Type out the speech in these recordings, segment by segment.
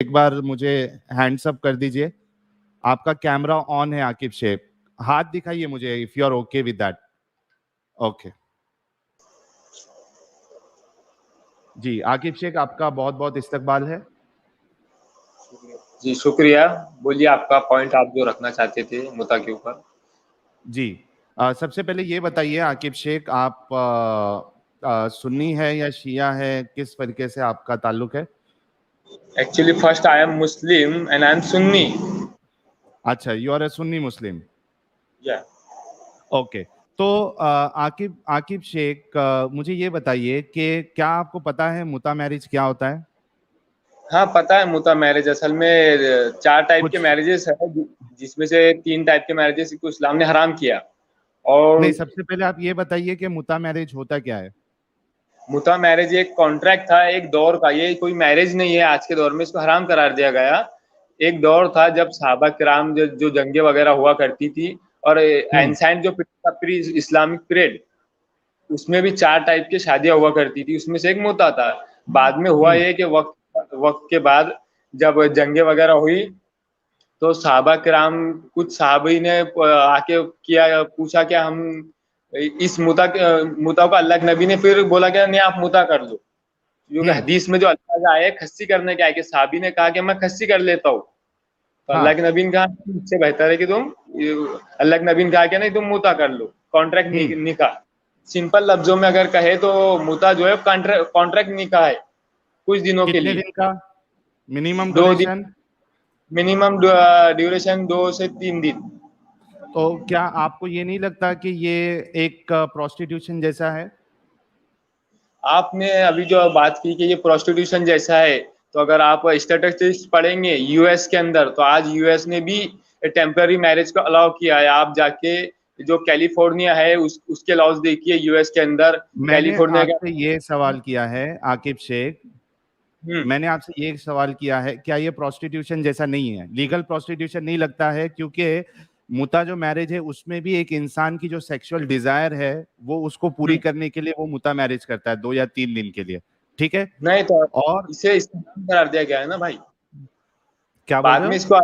एक बार मुझे hands up कर दीजिए। आपका कैमरा ऑन है आकिब शेख, हाथ दिखाइए मुझे if you are okay with that. Okay ji, Aqib Sheikh आपका बहुत बहुत इस्तकबाल है। जी शुक्रिया, बोलिए आपका पॉइंट आप जो रखना चाहते थे मुद्दा के ऊपर। जी सबसे पहले ये बताइए आकिब शेख, आप सुन्नी है या शिया है, किस तरीके से आपका ताल्लुक है? Actually first I am Muslim and I am Sunni. अच्छा, यू आर ए सुन्नी मुस्लिम। या ओके, तो आकिब आकिब शेख मुझे ये बताइए कि क्या आपको पता है मुता मैरिज क्या होता है? हाँ पता है, मुता मैरिज असल में 4 टाइप के कुछ मैरिजेस है, जिसमें से 3 टाइप के मैरिजेस को इस्लाम ने हराम किया। नहीं, और सबसे पहले आप ये बताइए कि मुता मैरिज होता क्या है? मुता मैरिज एक कॉन्ट्रैक्ट था एक दौर का, ये कोई मैरिज नहीं है आज के दौर में, इसको हराम करार दिया गया। एक दौर था जब सहाबा किराम जो जंगे वगैरह हुआ करती थी, और एंसेंट जो प्री इस्लामिक पीरियड, उसमें भी 4 टाइप की शादियां हुआ करती थी, उसमें से एक मुता था। बाद में हुआ ये कि वक्त के बाद जब जंगे वगैरह हुई, तो सहाबा किराम कुछ सहाबी ने आके किया, पूछा क्या हम इस मुता को, अल्लाह के नबी ने फिर बोला क्या नहीं आप मुता कर लो, क्योंकि हदीस में जो अल्फाज आए खस्सी करने के आए कि साहबी ने कहा कि मैं खस्सी कर लेता हूँ, तो अल्लाह के नबी ने कहा इससे बेहतर है कि तुम, अल्लाह के नबी ने कहा कि नहीं तुम मुता कर लो, कॉन्ट्रैक्ट निकाह। सिंपल लफ्जों में अगर कहे तो मुता जो है कॉन्ट्रैक्ट निकाह है, कुछ दिनों के कितने लिए। दिन का मिनिमम 2 दिन ड्यूरेशन? मिनिमम ड्यूरेशन 2 से 3 दिन। तो क्या आपको ये नहीं लगता कि ये एक प्रोस्टिट्यूशन जैसा है? आपने अभी जो बात की कि ये प्रोस्टिट्यूशन जैसा है, तो अगर आप स्टैटिस्टिक्स पढ़ेंगे यूएस के अंदर, तो आज यूएस ने भी टेम्पररी मैरिज को अलाउ किया है। आप जाके जो कैलिफोर्निया है उसके लॉज देखिए यूएस के अंदर। मैंने कैलिफोर्निया आपसे ये सवाल किया है आकिब शेख, का मैंने आपसे ये सवाल किया है, क्या ये प्रोस्टिट्यूशन जैसा नहीं है? लीगल प्रोस्टिट्यूशन नहीं लगता है? क्योंकि मुता जो मैरिज है उसमें भी एक इंसान की जो सेक्सुअल डिजायर है वो उसको पूरी करने के लिए वो मुता मैरिज करता है 2 या 3 दिन के लिए, ठीक है? नहीं, तो और इसे इस्तेमाल करार दिया गया है ना भाई, क्या बोल बाद रहे में हो? इसको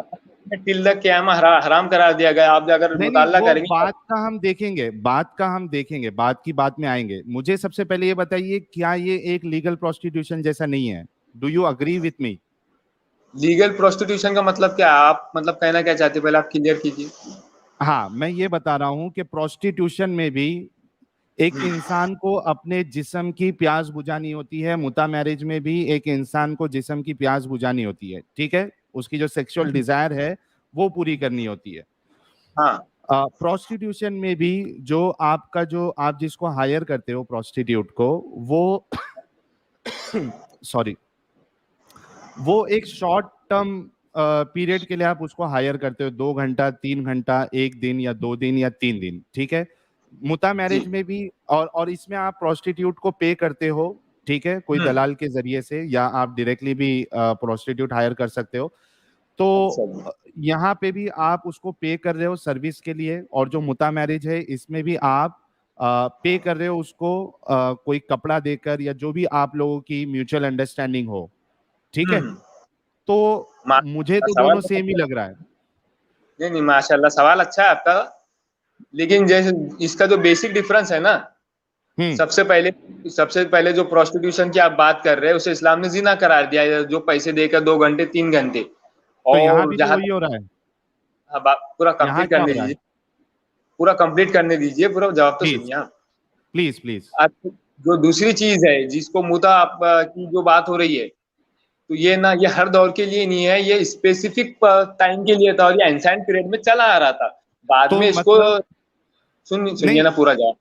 टिल द क़यामा हराम करार दिया गया। आप अगर नहीं नहीं, मुताल्ला वो करेंगे बात का हम देखेंगे, बात का हम देखेंगे, बात की बात में आएंगे। मुझे सबसे पहले ये बताइए, क्या ये एक लीगल प्रोस्टिट्यूशन जैसा नहीं है? Do you agree with me? Legal prostitution का मतलब क्या है, आप मतलब कहना क्या चाहते हैं, पहले आप क्लियर कीजिए। हाँ, मैं ये बता रहा हूं कि प्रोस्टिट्यूशन में भी एक इंसान को अपने जिस्म की प्यास बुझानी होती है, मुता मैरिज में भी एक इंसान को जिस्म की प्यास बुझानी होती है, ठीक है? उसकी जो सेक्सुअल डिजायर है वो पूरी करनी होती है। हाँ प्रोस्टिट्यूशन में भी जो आपका, जो आप जिसको हायर करते हो प्रोस्टिट्यूट को, वो सॉरी, वो एक शॉर्ट टर्म पीरियड के लिए आप उसको हायर करते हो, 2 घंटा, 3 घंटा, 1 दिन या 2 दिन या 3 दिन, ठीक है? मुता मैरिज जी। में भी और इसमें आप प्रोस्टिट्यूट को पे करते हो, ठीक है, कोई दलाल के जरिए से, या आप डायरेक्टली भी प्रोस्टिट्यूट हायर कर सकते हो। तो अच्छा जी। यहाँ पे भी आप उसको पे कर रहे हो सर्विस के लिए, और जो मुता मैरिज है इसमें भी आप पे कर रहे हो उसको कोई कपड़ा देकर, या जो भी आप लोगों की म्यूचुअल अंडरस्टैंडिंग हो, ठीक है? तो मुझे तो सवाल दोनों तो सेम ही अच्छा लग रहा है। नहीं नहीं, माशाल्लाह सवाल अच्छा है आपका, लेकिन जैसे इसका जो बेसिक डिफरेंस है ना, हम्म। सबसे पहले जो प्रोस्टिट्यूशन की आप बात कर रहे हैं उसे इस्लाम ने जिना करार दिया है, जो पैसे देकर 2 घंटे 3 घंटे। तो यहाँ और भी तो जहां वही हो रहा है। हाँ, पूरा यहाँ कंप्लीट क्या हो करने रहा है? दीजिए, पूरा कंप्लीट करने दीजिए, पूरा जवाब तो प्लीज सुनिए आप। Please please. जो दूसरी चीज है जिसको मुता आप की जो बात हो रही है, तो ये ना, ये हर दौर के लिए नहीं है, ये स्पेसिफिक टाइम के लिए था, और ये एंसेंट पीरियड में चला आ रहा था। बाद तो में इसको मतलब सुनिए नहीं, ना, पूरा जवाब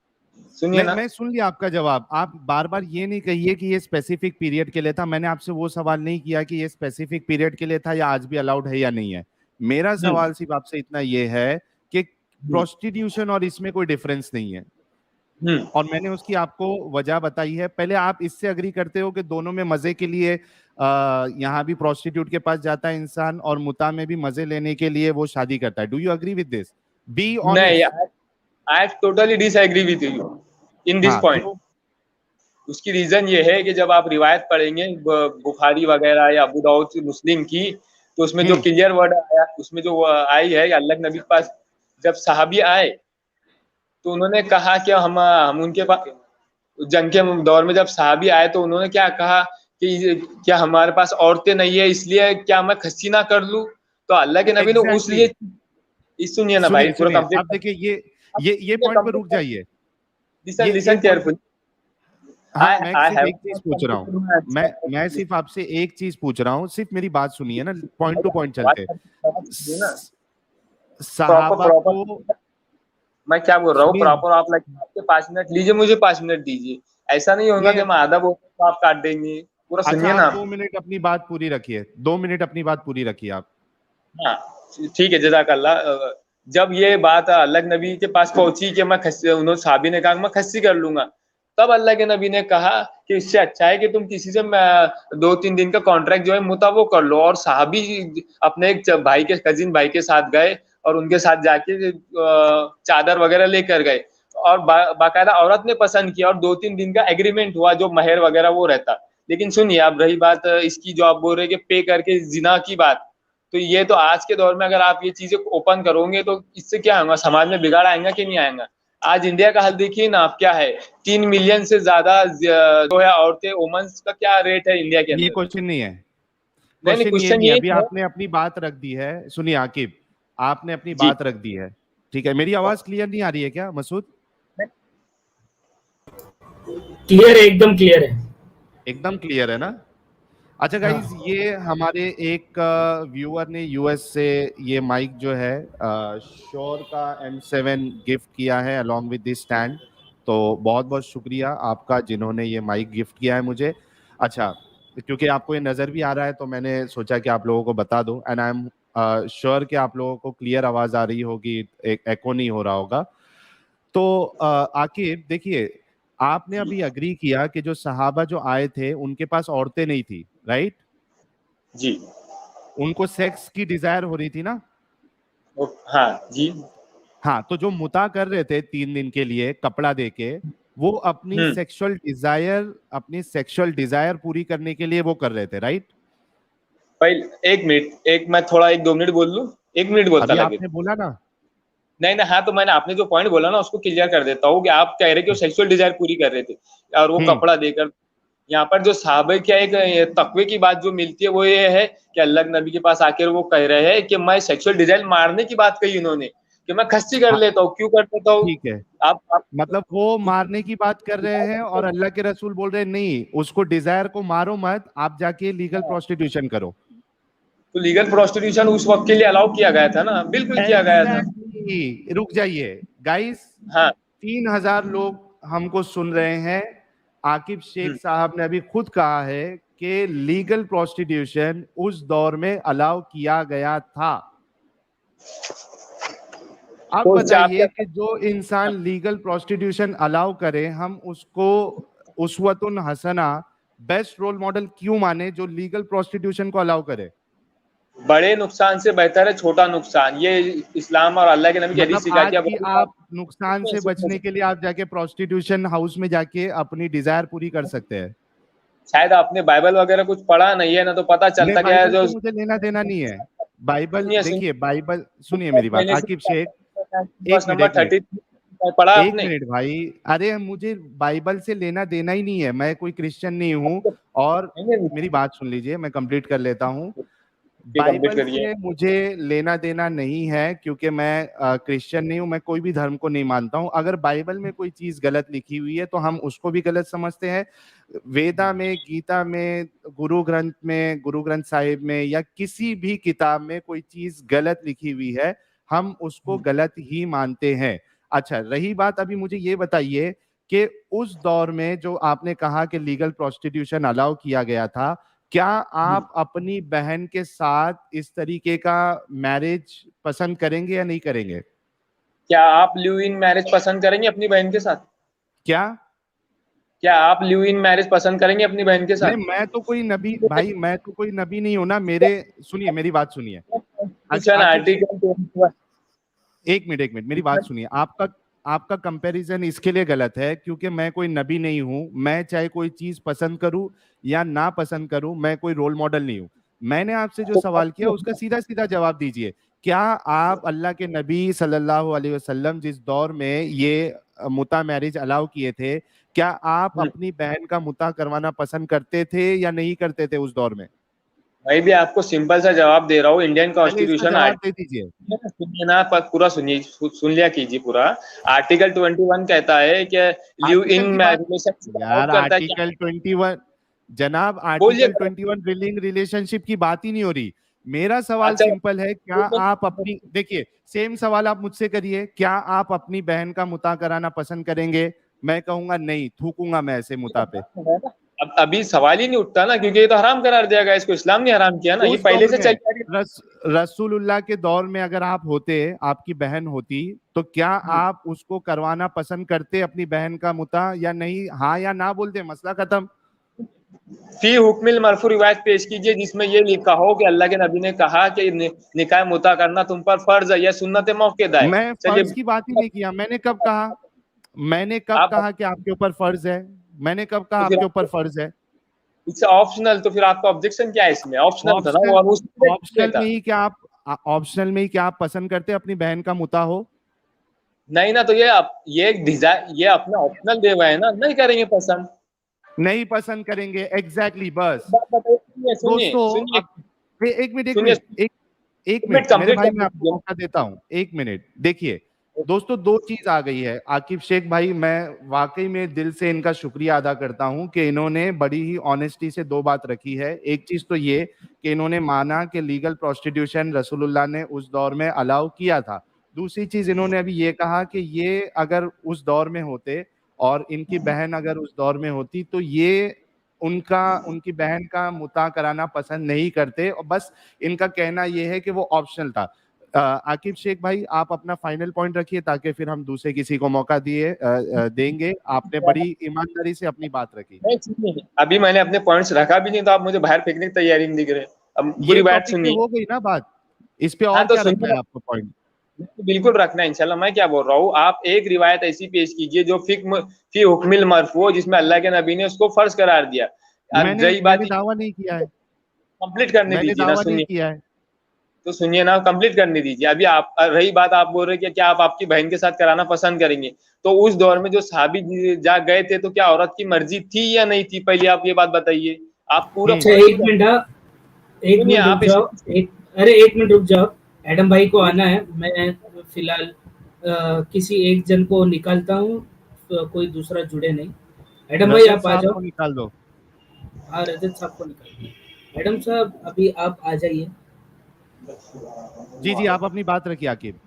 सुनिए ना। मैं सुन लिया आपका जवाब। आप बार बार ये नहीं कहिए कि ये स्पेसिफिक पीरियड के लिए था। मैंने आपसे वो सवाल नहीं किया कि ये स्पेसिफिक पीरियड के लिए था या आज भी अलाउड है या नहीं है। मेरा सवाल सिर्फ आपसे इतना ये है कि प्रोस्टिट्यूशन और इसमें कोई डिफरेंस नहीं है, और मैंने उसकी आपको वजह बताई है। पहले आप इससे अग्री करते हो कि दोनों में मजे के लिए यहाँ भी प्रोस्टिट्यूट के पास जाता है इंसान, और मुता में भी मजे लेने के लिए वो शादी करता है? Do you agree with this? Be नहीं, honest. I totally disagree with you in this हाँ, पॉइंट। क्यों? उसकी रीजन ये है कि जब आप रिवायत पढ़ेंगे बुखारी वगैरह या अबू दाऊद मुस्लिम की, तो उसमें जो क्लियर वर्ड आया, उसमें जो आई है अल्लाह के नबी के पास जब सहाबी आए तो उन्होंने कहा कि हम उनके पास जंग के दौर में जब सहाबी आए तो उन्होंने क्या कहा कि क्या हमारे पास औरतें नहीं है इसलिए क्या मैं खस्सी ना कर लूं? तो अल्लाह के नबी ने उस एग्जैक्टली लिए सुनिए ना भाई, सुनिए पूरा सुनिए आप कंप्लीट देखिए ये पॉइंट पे रुक जाइए। लिसन ये लिसन पॉइंट, केयरफुल। हाँ आई मैं आई सिर्फ हैव एक चीज पूछ रहा हूँ। मैं सिर्फ आपसे एक चीज पूछ रहा हूँ, सिर्फ मेरी बात सुनिए ना, पॉइंट टू पॉइंट चलते। प्रॉपर सहाबा प्रॉपर को मैं क्या बोल रहा हूँ, सुनिए प्रॉपर आप लाइक आपके 5 मिनट लीजिए, मुझे 5 मिनट दीजिए। ऐसा नहीं होगा नहीं। कि मैं आधा बोल तो आप काट देंगे, पूरा अच्छा सुनिए आप ना दो आप। मिनट अपनी बात पूरी रखिए, 2 मिनट अपनी बात पूरी रखिए आप। हाँ ठीक है, जज़ाकल्लाह। जब ये बात अल्लाह के नबी के पास पहुंची कि मैं खस्सी, उन्होंने साहबी ने कहा मैं खस्सी कर लूंगा, तब अल्लाह के नबी ने कहा कि इससे अच्छा है कि तुम किसी से 2-3 दिन का कॉन्ट्रैक्ट जो है मुतावो कर लो। और साहबी अपने एक भाई के कजिन भाई के साथ गए और उनके साथ जाके चादर वगैरह लेकर गए और बाकायदा औरत ने पसंद किया और 2-3 दिन का एग्रीमेंट हुआ जो महर वगैरह वो रहता। लेकिन सुनिए, अब रही बात इसकी जो आप बोल रहे हैं कि पे करके जिना की बात, तो ये तो आज के दौर में अगर आप ये चीजें ओपन करोगे तो इससे क्या होगा, समाज में बिगाड़ आएगा कि नहीं आएगा? आज इंडिया का हाल देखिए ना आप, क्या है, 3 मिलियन से ज्यादा जो है औरतें, वुमेन्स का क्या रेट है इंडिया के ये अंदर? क्वेश्चन नहीं है, नहीं नहीं, क्वेश्चन ये क्वेश्चन नहीं है। ये अभी है। आपने अपनी बात रख दी है, सुनिए आकिब, आपने अपनी जी। बात रख दी है, ठीक है। मेरी आवाज क्लियर नहीं आ रही है क्या मसूद? क्लियर है, एकदम क्लियर है। एकदम क्लियर है ना? अच्छा गाइज, हाँ। ये हमारे एक व्यूअर ने यूएस से ये माइक जो है श्योर का M7 गिफ्ट किया है अलोंग विद दिस स्टैंड। तो बहुत बहुत शुक्रिया आपका जिन्होंने ये माइक गिफ्ट किया है मुझे। अच्छा, क्योंकि आपको ये नज़र भी आ रहा है तो मैंने सोचा कि आप लोगों को बता दूं, एंड आई एम श्योर कि आप लोगों को क्लियर आवाज़ आ रही होगी, एक एको नहीं हो रहा होगा। तो आकिब देखिए, आपने अभी अग्री किया कि जो सहाबा जो आए थे उनके पास औरतें नहीं थी, राइट? जी। उनको सेक्स की डिजायर हो रही थी ना? हाँ जी। हाँ, तो जो मुता कर रहे थे 3 दिन के लिए कपड़ा देके, वो हम्म। अपनी सेक्सुअल डिजायर पूरी करने के लिए वो कर रहे थे, राइट? पहले 1 मिनट, मैं थोड़ा 1-2 मिनट बोल लूँ, 1 मिनट बोलता अभी लगे। आपने बोला ना। नहीं नहीं, हाँ तो मैंने आपने जो पॉइंट बोला ना उसको क्लियर कर देता हूँ कि आप कह रहे कि वो सेक्सुअल डिजायर पूरी कर रहे थे और वो हम्म। कपड़ा देकर। यहाँ पर जो साहबे क्या एक तकवे की बात जो मिलती है वो ये है कि अल्लाह के नबी के पास आकर वो कह रहे हैं कि मैं सेक्सुअल डिजायर मारने की बात कही उन्होंने, कि मैं खस्सी कर हाँ, लेता हूँ, क्यों कर लेता हूँ? ठीक है। आप मतलब वो मारने की बात कर रहे हैं और अल्लाह के रसूल बोल रहे हैं नहीं, उसको डिजायर को मारो मत, आप जाके लीगल प्रोस्टिट्यूशन करो। तो लीगल प्रोस्टिट्यूशन उस वक्त के लिए अलाउ किया गया था ना, बिल्कुल किया गया था। एग्जैक्टली, रुक जाइए गाइस। हाँ। 3,000 लोग हमको सुन रहे हैं। आकिब शेख साहब ने अभी खुद कहा है कि लीगल प्रोस्टिट्यूशन उस दौर में अलाउ किया गया था। अब तो क्या बताइए कि जो इंसान लीगल प्रोस्टिट्यूशन अलाउ करे, हम उसको उसवतुन हसना, बेस्ट रोल मॉडल क्यों माने जो लीगल प्रोस्टिट्यूशन को अलाउ करे? बड़े नुकसान से बेहतर है छोटा नुकसान, ये इस्लाम और अल्लाह के नबी की हदीस मतलब सिखाती आज है। भी आप नुकसान से बचने के लिए आप जाके प्रोस्टिट्यूशन हाउस में जाके अपनी डिजायर पूरी कर सकते हैं। शायद आपने बाइबल वगैरह कुछ पढ़ा नहीं है ना, तो पता नहीं, चलता क्या है बाइबल जो से मुझे लेना देना नहीं है। बाइबल सुनिए सुनिए, देखिए, बाइबल सुनिए मेरी बात पहले से आकिब शेख। बस नंबर एक मिनट 30 पढ़ा एक आपने? मिनट भाई। अरे मुझे बाइबल से लेना देना ही नहीं है, मैं कोई क्रिश्चियन नहीं हूँ। और मेरी बात सुन लीजिए, मैं कंप्लीट कर लेता हूँ। कंप्लीट बाइबल करिए। से मुझे लेना देना नहीं है क्योंकि मैं क्रिश्चियन नहीं हूं, मैं कोई भी धर्म को नहीं मानता हूं। अगर बाइबल में कोई चीज गलत लिखी हुई है तो हम उसको भी गलत समझते हैं। वेदा में, गीता में, गुरु ग्रंथ साहिब में या किसी भी किताब में कोई चीज गलत लिखी हुई है, हम उसको गलत ही मानते हैं। अच्छा, रही बात, अभी मुझे ये बताइए कि उस दौर में जो आपने कहा कि लीगल प्रोस्टिट्यूशन अलाउ किया गया था, क्या आप अपनी बहन के साथ इस तरीके का मैरिज पसंद करेंगे या नहीं करेंगे? क्या आप लिव इन मैरिज पसंद करेंगे अपनी बहन के साथ? क्या? क्या आप लिव इन मैरिज पसंद करेंगे अपनी बहन के नहीं, साथ? मैं तो कोई नबी भाई, मैं तो कोई नबी नहीं हूं ना। मेरे सुनिए, मेरी बात सुनिए। कॉन्स्टिट्यूशन आकिब शेख, आर्टिकल एक मिनट मेरी बात सुनिए। आपका आपका कंपैरिजन इसके लिए गलत है क्योंकि मैं कोई नबी नहीं हूं। मैं चाहे कोई चीज पसंद करूं या ना पसंद करूं, मैं कोई रोल मॉडल नहीं हूं। मैंने आपसे जो सवाल किया उसका सीधा सीधा जवाब दीजिए। क्या आप अल्लाह के नबी सल्लल्लाहु अलैहि वसल्लम जिस दौर में ये मुता मैरिज अलाउ किए थे, क्या आप अपनी बहन का मुता करवाना पसंद करते थे या नहीं करते थे उस दौर में? मैं भी आपको सिंपल सा जवाब दे रहा हूँ। इंडियन पहले इसका कॉन्स्टिट्यूशन जवाब दे दीजिए। सुनिए ना, पूरा सुनिए, सुन लिया कीजिए पूरा। आर्टिकल 21 कहता है कि लिव इन आर्टिकल की बात रिलेशनशिप यार, करता है क्या? आर्टिकल 21 जनाब, बोलिए। आर्टिकल 21 लिविंग रिलेशनशिप की बात ही नहीं हो रही। मेरा सवाल अच्छा, सिंपल है, क्या आप अपनी, देखिए सेम सवाल आप मुझसे करिए, क्या आप अपनी बहन का मुता कराना पसंद करेंगे? मैं कहूंगा नहीं, थूकूंगा मैं ऐसे मुता पे। अब अभी सवाल ही नहीं उठता ना, क्योंकि ये तो हराम करार दिया गया, इसको इस्लाम ने हराम किया ना, ये उस पहले दौर से में चली आ रही रसूलुल्लाह के दौर में अगर आप होते, आपकी बहन होती, तो क्या है। आप उसको करवाना पसंद करते अपनी बहन का मुता या नहीं? हाँ या ना बोलते, मसला खत्म। फी हुक्मिल मरफू रिवायत पेश कीजिए जिसमें ये लिखा हो कि अल्लाह के नबी ने कहा कि निकाह मुता करना तुम पर फर्ज है, यह सुन्नत मौक़िदा है। मैं चलिए, फर्ज की बात ही नहीं किया। मैंने कब कहा? मैंने कब आप कहा कि आपके ऊपर फर्ज है? मैंने कब कहा तो फिर आपके ऊपर फर्ज है? इट्स ऑप्शनल, तो फिर आपका ऑब्जेक्शन क्या है इसमें? ऑप्शनल था ना वो, ऑप्शनल, और उसमें ऑप्शनल था। में ही क्या आप ऑप्शनल में ही क्या आप पसंद करते अपनी बहन का मुता हो? नहीं ना, तो ये एक डिजाइन, ये अपना ऑप्शनल दे हुआ है ना, नहीं करेंगे पसंद। नहीं पसंद करेंगे, एग्जैक्टली, बस। बात बताइए, सुनिए सुनिए दोस्तों सुनिए अब एक मिनट, एक सुनिए, मिनट, एक मिनट मिनट मेरे कंप्लीट भाई, कर मैं आपको दीजिए। मौका देता हूं, एक मिनट। देखिए दोस्तों, दो चीज आ गई है। आकिब शेख भाई, मैं वाकई में दिल से इनका शुक्रिया अदा करता हूं कि इन्होंने बड़ी ही ऑनेस्टी से दो बात रखी है। एक चीज तो ये कि इन्होंने माना कि लीगल प्रोस्टिट्यूशन रसूलुल्लाह ने उस दौर में अलाउ किया था। दूसरी चीज इन्होंने अभी ये कहा कि ये अगर उस दौर में होते और इनकी बहन अगर उस दौर में होती तो ये उनकी बहन का मुता कराना पसंद नहीं करते, और बस इनका कहना यह है कि वो ऑप्शनल था। आकिब शेख भाई, आप अपना फाइनल पॉइंट रखिए ताकि फिर हम दूसरे किसी को मौका देंगे। आपने बड़ी ईमानदारी से अपनी बात रखी। नहीं सुनिए, अभी मैंने अपने पॉइंट्स रखा भी नहीं, तो आप मुझे बाहर फेंकने की तैयारी नहीं दिख रहे। अब ये पूरी बात टॉपिक पे सुनिए। हो गई ना बात, इस पे हाँ और तो क्या रखना सुनिए, है आपको पॉइंट? बिल्कुल रखना है इंशाल्लाह। मैं क्या बोल रहा हूँ, आप एक रिवायत ऐसी पेश कीजिए जो फी हुक्मिल मरफू हो, जिसमें अल्लाह के नबी ने उसको फर्ज करार दिया। अब मैंने रही बात, मैंने दावा नहीं किया है। कंप्लीट करने मैंने दीजिए ना, दावा नहीं सुनिए किया है। तो सुनिए ना, कंप्लीट करने दीजिए। अभी आप, रही बात, आप बोल रहे हैं कि क्या आप आपकी बहन के साथ कराना पसंद करेंगे? तो उस दौर में जो साहबी जा गए थे, तो क्या औरत की मर्जी थी या नहीं थी? पहले आप ये बात बताइए। आप पूरा अच्छा पॉइंट एक मिनट, हाँ, एक सुनिए मिनट रुक आप जाओ। एक, अरे एक मिनट रुक जाओ, एडम भाई को आना है। मैं फिलहाल किसी एक जन को निकालता हूँ, तो कोई दूसरा जुड़े नहीं। एडम भाई रजत आप आ साहब जाओ। को निकाल दो। हाँ, रजत साहब को निकाल। एडम साहब अभी आप आ जाइए। जी जी, आप अपनी बात रखिए आकिब।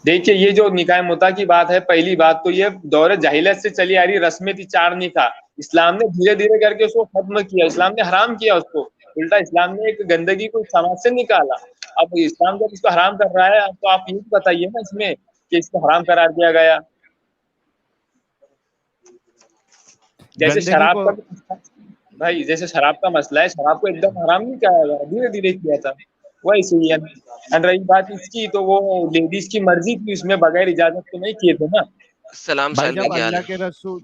देखिए, ये जो निकाय मुता की बात है, पहली बात तो ये दौरे जाहिलियत से चली आ रही रस्म थी, चारनी था। इस्लाम ने धीरे धीरे करके उसको खत्म किया, इस्लाम ने हराम किया उसको। उल्टा इस्लाम ने एक गंदगी को समाज से निकाला। अब इस्लाम जब इसको हराम कर रहा है, तो आप ये बताइए ना इसमें कि इसको हराम करार दिया गया। जैसे गंदगी शराब को, का, भाई जैसे शराब का मसला है, शराब को एकदम हराम नहीं किया गया, धीरे धीरे किया था। वैसे ही है। और रही बात इसकी, तो वो लेडीज की मर्जी थी, उसमें बगैर इजाजत तो नहीं किए थे ना। सलाम भाई साहिल भाई, जब क्या हाल अल्लाह है? के रसूल,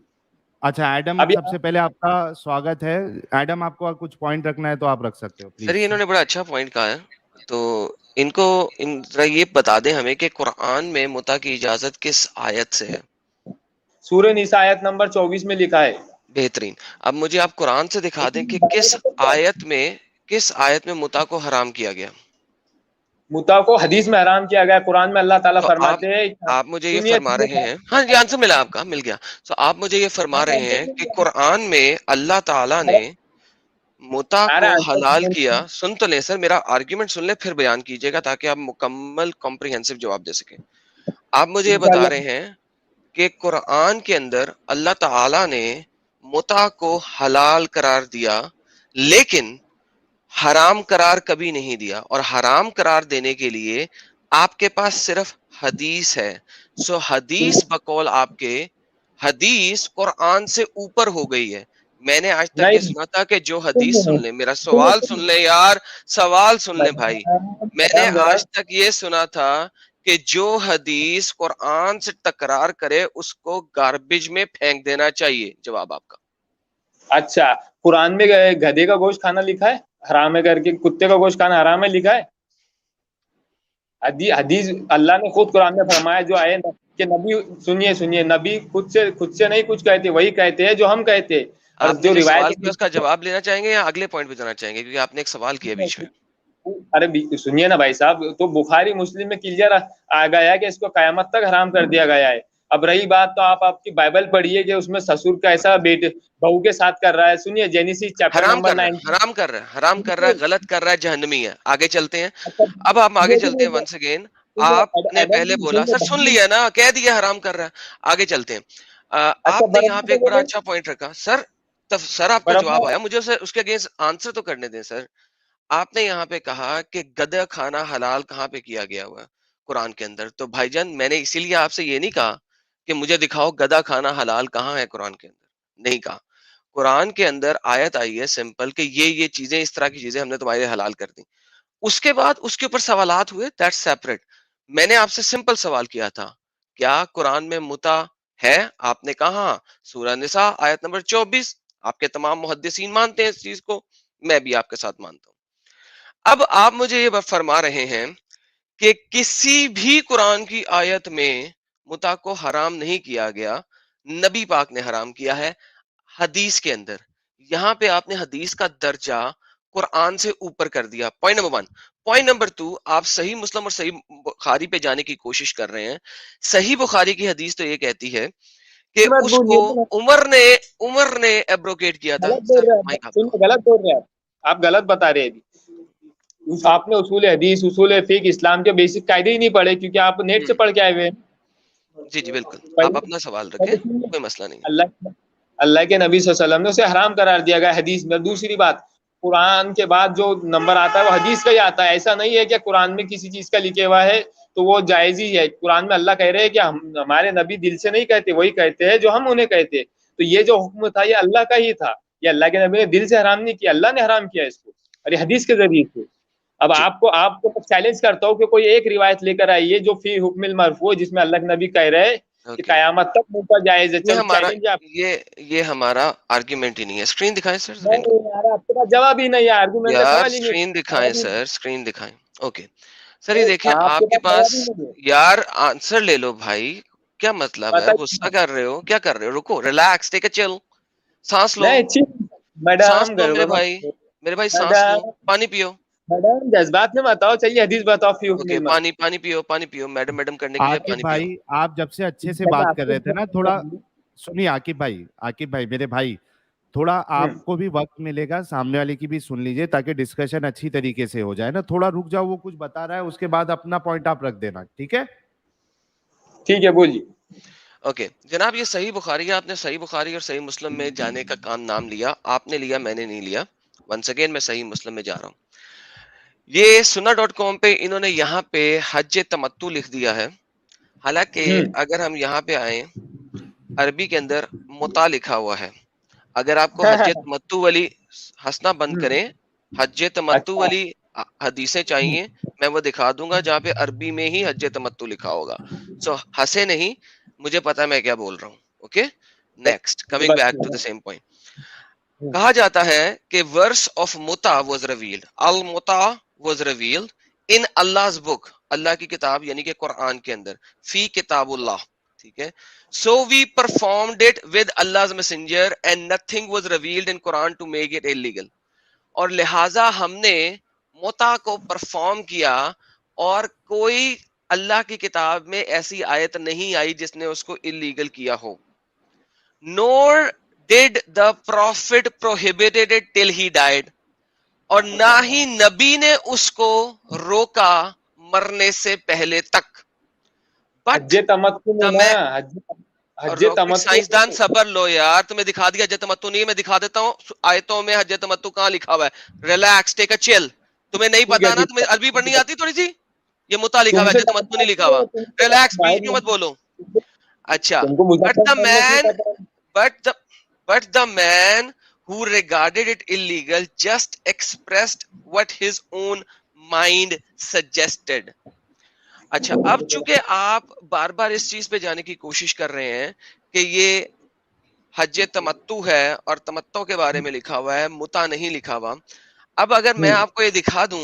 अच्छा एडम, अभी सबसे पहले आपका स्वागत है। एडम, आपको कुछ पॉइंट रखना है तो आप रख सकते हो सर, प्लीज। ये इन्होंने बड़ा अच्छा पॉइंट कहा है। तो इनको जरा ये बता दें हमें कि कुरान में मुता की इजाजत किस आयत से है? सूरह निसा आयत नंबर 24 में लिखा है। बेहतरीन। अब मुझे आप कुरान से दिखा दें कि किस आयत में मुता को हराम किया गया। मुता को हदीस में हराम किया गया, कुरान में अल्लाह ताला तो फरमाते हैं। आप मुझे ये सुनिए फरमा रहे हैं, हाँ, ये आंसर मिला, आपका मिल गया। तो आप मुझे ये फरमा रहे हैं कि कुरान में अल्लाह ताला ने मुता सारा को हलाल आंसर किया। सुन तो ले सर, मेरा आर्ग्यूमेंट सुन ले, फिर बयान कीजिएगा ताकि आप मुकम्मल कॉम्प्रिहेंसिव जवाब दे सकें। आप मुझे ये बता रहे हैं कि कुरान के अंदर अल्लाह ताला ने मुता को हलाल करार दिया, लेकिन हराम करार कभी नहीं दिया। और हराम करार देने के लिए आपके पास सिर्फ हदीस है। सो हदीस बकौल आपके, हदीस कुरान से ऊपर हो गई है। मैंने आज तक ये नहीं। सुना था कि जो हदीस, सुन ले मेरा सवाल, सुन ले यार, सवाल सुन ले भाई। मैंने आज तक ये सुना था कि जो हदीस कुरान से तकरार करे उसको गार्बेज में फेंक देना चाहिए। जवाब आपका। अच्छा, कुरान में गधे का गोश्त खाना लिखा है हराम है करके, कुत्ते का गोश्त खाना हराम है लिखा है? हदीस अल्लाह ने खुद कुरान में फरमाया, जो आए कि नबी, सुनिए सुनिए, नबी खुद से नहीं कुछ कहते, वही कहते हैं जो हम कहते हैं। और आपने जो रिवायत सवाल किया उसका जवाब लेना चाहेंगे या अगले पॉइंट पे जाना चाहेंगे, क्योंकि आपने एक सवाल किया बीच में। अरे सुनिए ना भाई साहब, तो बुखारी मुस्लिम में क्लियर आ गया है कि इसको कयामत तक हराम कर दिया गया है। अब रही बात, तो आप आपकी बाइबल पढ़िए कि उसमें ससुर कैसा बेटे बहू के साथ कर रहा है। सुनिए, जेनेसिस चैप्टर हराम नंबर कर रहा है, 19। हराम कर रहा है, गलत कर रहा है, जहन्नमी है। आगे चलते हैं। अब हम आगे चलते हैं। वंस अगेन आपने पहले बोला सर, सुन लिया ना, कह दिया हराम कर रहा है। आगे चलते हैं। अच्छा, आपने यहाँ बर्फ पे एक बड़ा में अच्छा पॉइंट रखा सर। तब सर आपका बर्फ जवाब में आया, मुझे सर उसके अगेंस्ट आंसर तो करने दें सर। आपने यहाँ पे कहा कि गधा खाना हलाल कहाँ पे किया गया हुआ है कुरान के अंदर। तो भाईजान, मैंने इसीलिए आपसे ये नहीं कहा कि मुझे दिखाओ गधा खाना हलाल कहाँ है कुरान के अंदर, नहीं कहा। कुरान के अंदर आयत आई है सिंपल कि ये चीजें, इस तरह की चीजें हमने तुम्हारे लिए हलाल कर दी। उसके बाद उसके ऊपर सवालात हुए, दैट्स सेपरेट। मैंने आपसे सिंपल सवाल किया था, क्या कुरान में मुता है? आपने कहा सूरह निसा आयत नंबर 24। आपके तमाम मुहद्दिसीन मानते हैं इस चीज को, मैं भी आपके साथ मानता हूं। अब आप मुझे ये फरमा रहे हैं कि किसी भी कुरान की आयत में मुता को हराम नहीं किया गया, नबी पाक ने हराम किया है हदीस के अंदर। यहां पे आपने हदीस का दर्जा कुरान से ऊपर कर दिया। Point number 1। पॉइंट नंबर 2, आप सही मुस्लिम और सही बुखारी पे जाने की कोशिश कर रहे हैं। सही बुखारी की हदीस तो ये कहती है कि मत उसको बोलिए तो उमर ने एब्रोगेट किया था। गलत बोल सर रहे हैं माइक आप। आपको। सुनिए, गलत बोल रहे हैं आप गलत बता रहे हैं अभी। आपने उसूल हदीस, उसूल फिक, इस्लाम के बेसिक कायदे ही नहीं पढ़े, क्योंकि आप नेट से पढ़ के आए हुए हैं। जी जी बिल्कुल, आप पहले अपना सवाल रखें, पहले सुनिए, कोई मसला नहीं है। अल्लाह अल्लाह के नबी सल्लल्लाहु अलैहि वसल्लम ने उसे हराम करार दिया गया हदीस में। दूसरी बात, कुरान के बाद जो नंबर आता है वो हदीस का ही आता है। ऐसा नहीं है कि कुरान में किसी चीज का लिखे हुआ है तो वो जायज ही है। कुरान में अल्लाह कह रहे हैं कि हमारे नबी दिल से नहीं कहते, वही कहते हैं जो हम उन्हें कहते। तो ये जो हुक्म था ये अल्लाह का ही था, ये अल्लाह के नबी ने दिल से हराम नहीं किया, अल्लाह ने हराम किया इसको, और ये हदीस के जरिए से। अब जी आपको चैलेंज करता हूँ कि कोई एक रिवायत लेकर आइए जो फी हुक्मिल मरफू, जिसमें अल्लाह के नबी कह रहे हैं कि ओके। कयामत तक मुद्दा जायज है। ये चल हमारा चैलेंज है आप। ये ये हमारा आर्ग्यूमेंट ही नहीं है। स्क्रीन दिखाएं सर, स्क्रीन। नहीं यार, आपके पास जवाब ही नहीं है, आर्गुमेंट का यार सवाल ही नहीं स्क्रीन दिखाएं जवाब ही सर, स्क्रीन दिखाएं। ओके सर, ये देखें आपके आपके पास पास। जवाब ही नहीं है। यार आंसर ले लो भाई, क्या मतलब है? गुस्सा बताइए। कर रहे हो? क्या कर रहे हो? रुको, रिलैक्स, टेक अ चिल, सांस लो। नहीं ठीक, सांस मैडम लो गड़बड़ मत करो। मेरे भाई सांस लो, मैडम पानी पियो। मैडम जज्बात में बताओ, चाहिए हदीस बताओ फी ओके, हुक्मिल मरफू। पानी पानी पियो, पानी पियो। मैडम मैडम करने की बजाय आकिब पानी पियो। भाई, आप जब से अच्छे से पहले बात कर आपको रहे थे ना, जवाब थोड़ा बताइए। सुनिए। आकिब भाई मेरे भाई, थोड़ा आपको भी वक्त मिलेगा, सामने वाले की भी सुन लीजिए ताकि डिस्कशन अच्छी तरीके से हो जाए ना। थोड़ा रुक जाओ, वो कुछ बता रहा है, उसके बाद अपना पॉइंट आप रख देना, ठीक है? ठीक है, बोलिए। ओके जनाब, ये सही बुखारी है। आपने सही बुखारी और सही मुस्लिम में जाने का काम नाम लिया, आपने लिया, मैंने नहीं लिया। वंस अगेन मैं सही मुस्लिम में जा रहा हूँ। ये sunnah.com पे इन्होंने यहाँ पे हज तमत्तु लिख दिया है। हालांकि अगर हम यहाँ पे आए, अरबी के अंदर मुता लिखा हुआ है। अगर आपको हज तमत्तु वाली, हंसना बंद करें, हज तमत्तु अच्छा। वाली हदीसें चाहिए, मैं वो दिखा दूंगा जहाँ पे अरबी में ही हज तमत्तु लिखा होगा। सो हंसे नहीं, मुझे पता है मैं क्या बोल रहा हूँ। Okay, next, coming back to the same point. कहा जाता है कि वर्स ऑफ मुता वाज रिवील्ड, अल मुता was revealed in Allah's book, Allah की किताब यानी कि कुरान के अंदर, फी किताबुल्लाह, ठीक है। So we performed it with Allah's messenger and nothing was revealed in Quran to make it illegal. और लिहाजा हमने मुता को परफॉर्म किया, और कोई अल्लाह की किताब में ऐसी आयत नहीं आई जिसने उसको इलीगल किया हो। nor did the prophet prohibited it till he died, और ना ही नबी ने उसको रोका मरने से पहले तक। बट हज तमत्तु में ना, मैं हज रॉकेट तमत्तु साइंसदान, सबर लो यार, तुम्हें दिखा दिया हज तमत्तु नहीं है, मैं दिखा देता हूँ आयतों में हज तमत्तु कहाँ लिखा हुआ है। Relax, take a chill. तुम्हें नहीं ठीक है, पता ना, ठीक तुम्हें अरबी पढ़नी है। आती थोड़ी सी? ये मुता लिखा हुआ है, तुमसे हज तमत्तु नहीं लिखा हुआ। रिलैक्स, बीच में मत बोलो। अच्छा, तुमको बट द मुजफ्फर पढ़ने की मैन पता है। but the but the man who regarded it illegal just expressed what his own mind suggested. अच्छा, अब चूंकि आप बार बार इस चीज पे जाने की कोशिश कर रहे हैं कि ये हज तमत्तु है और तमत्तु के बारे में लिखा हुआ है, मुता नहीं लिखा हुआ। अब अगर मैं आपको ये दिखा दूं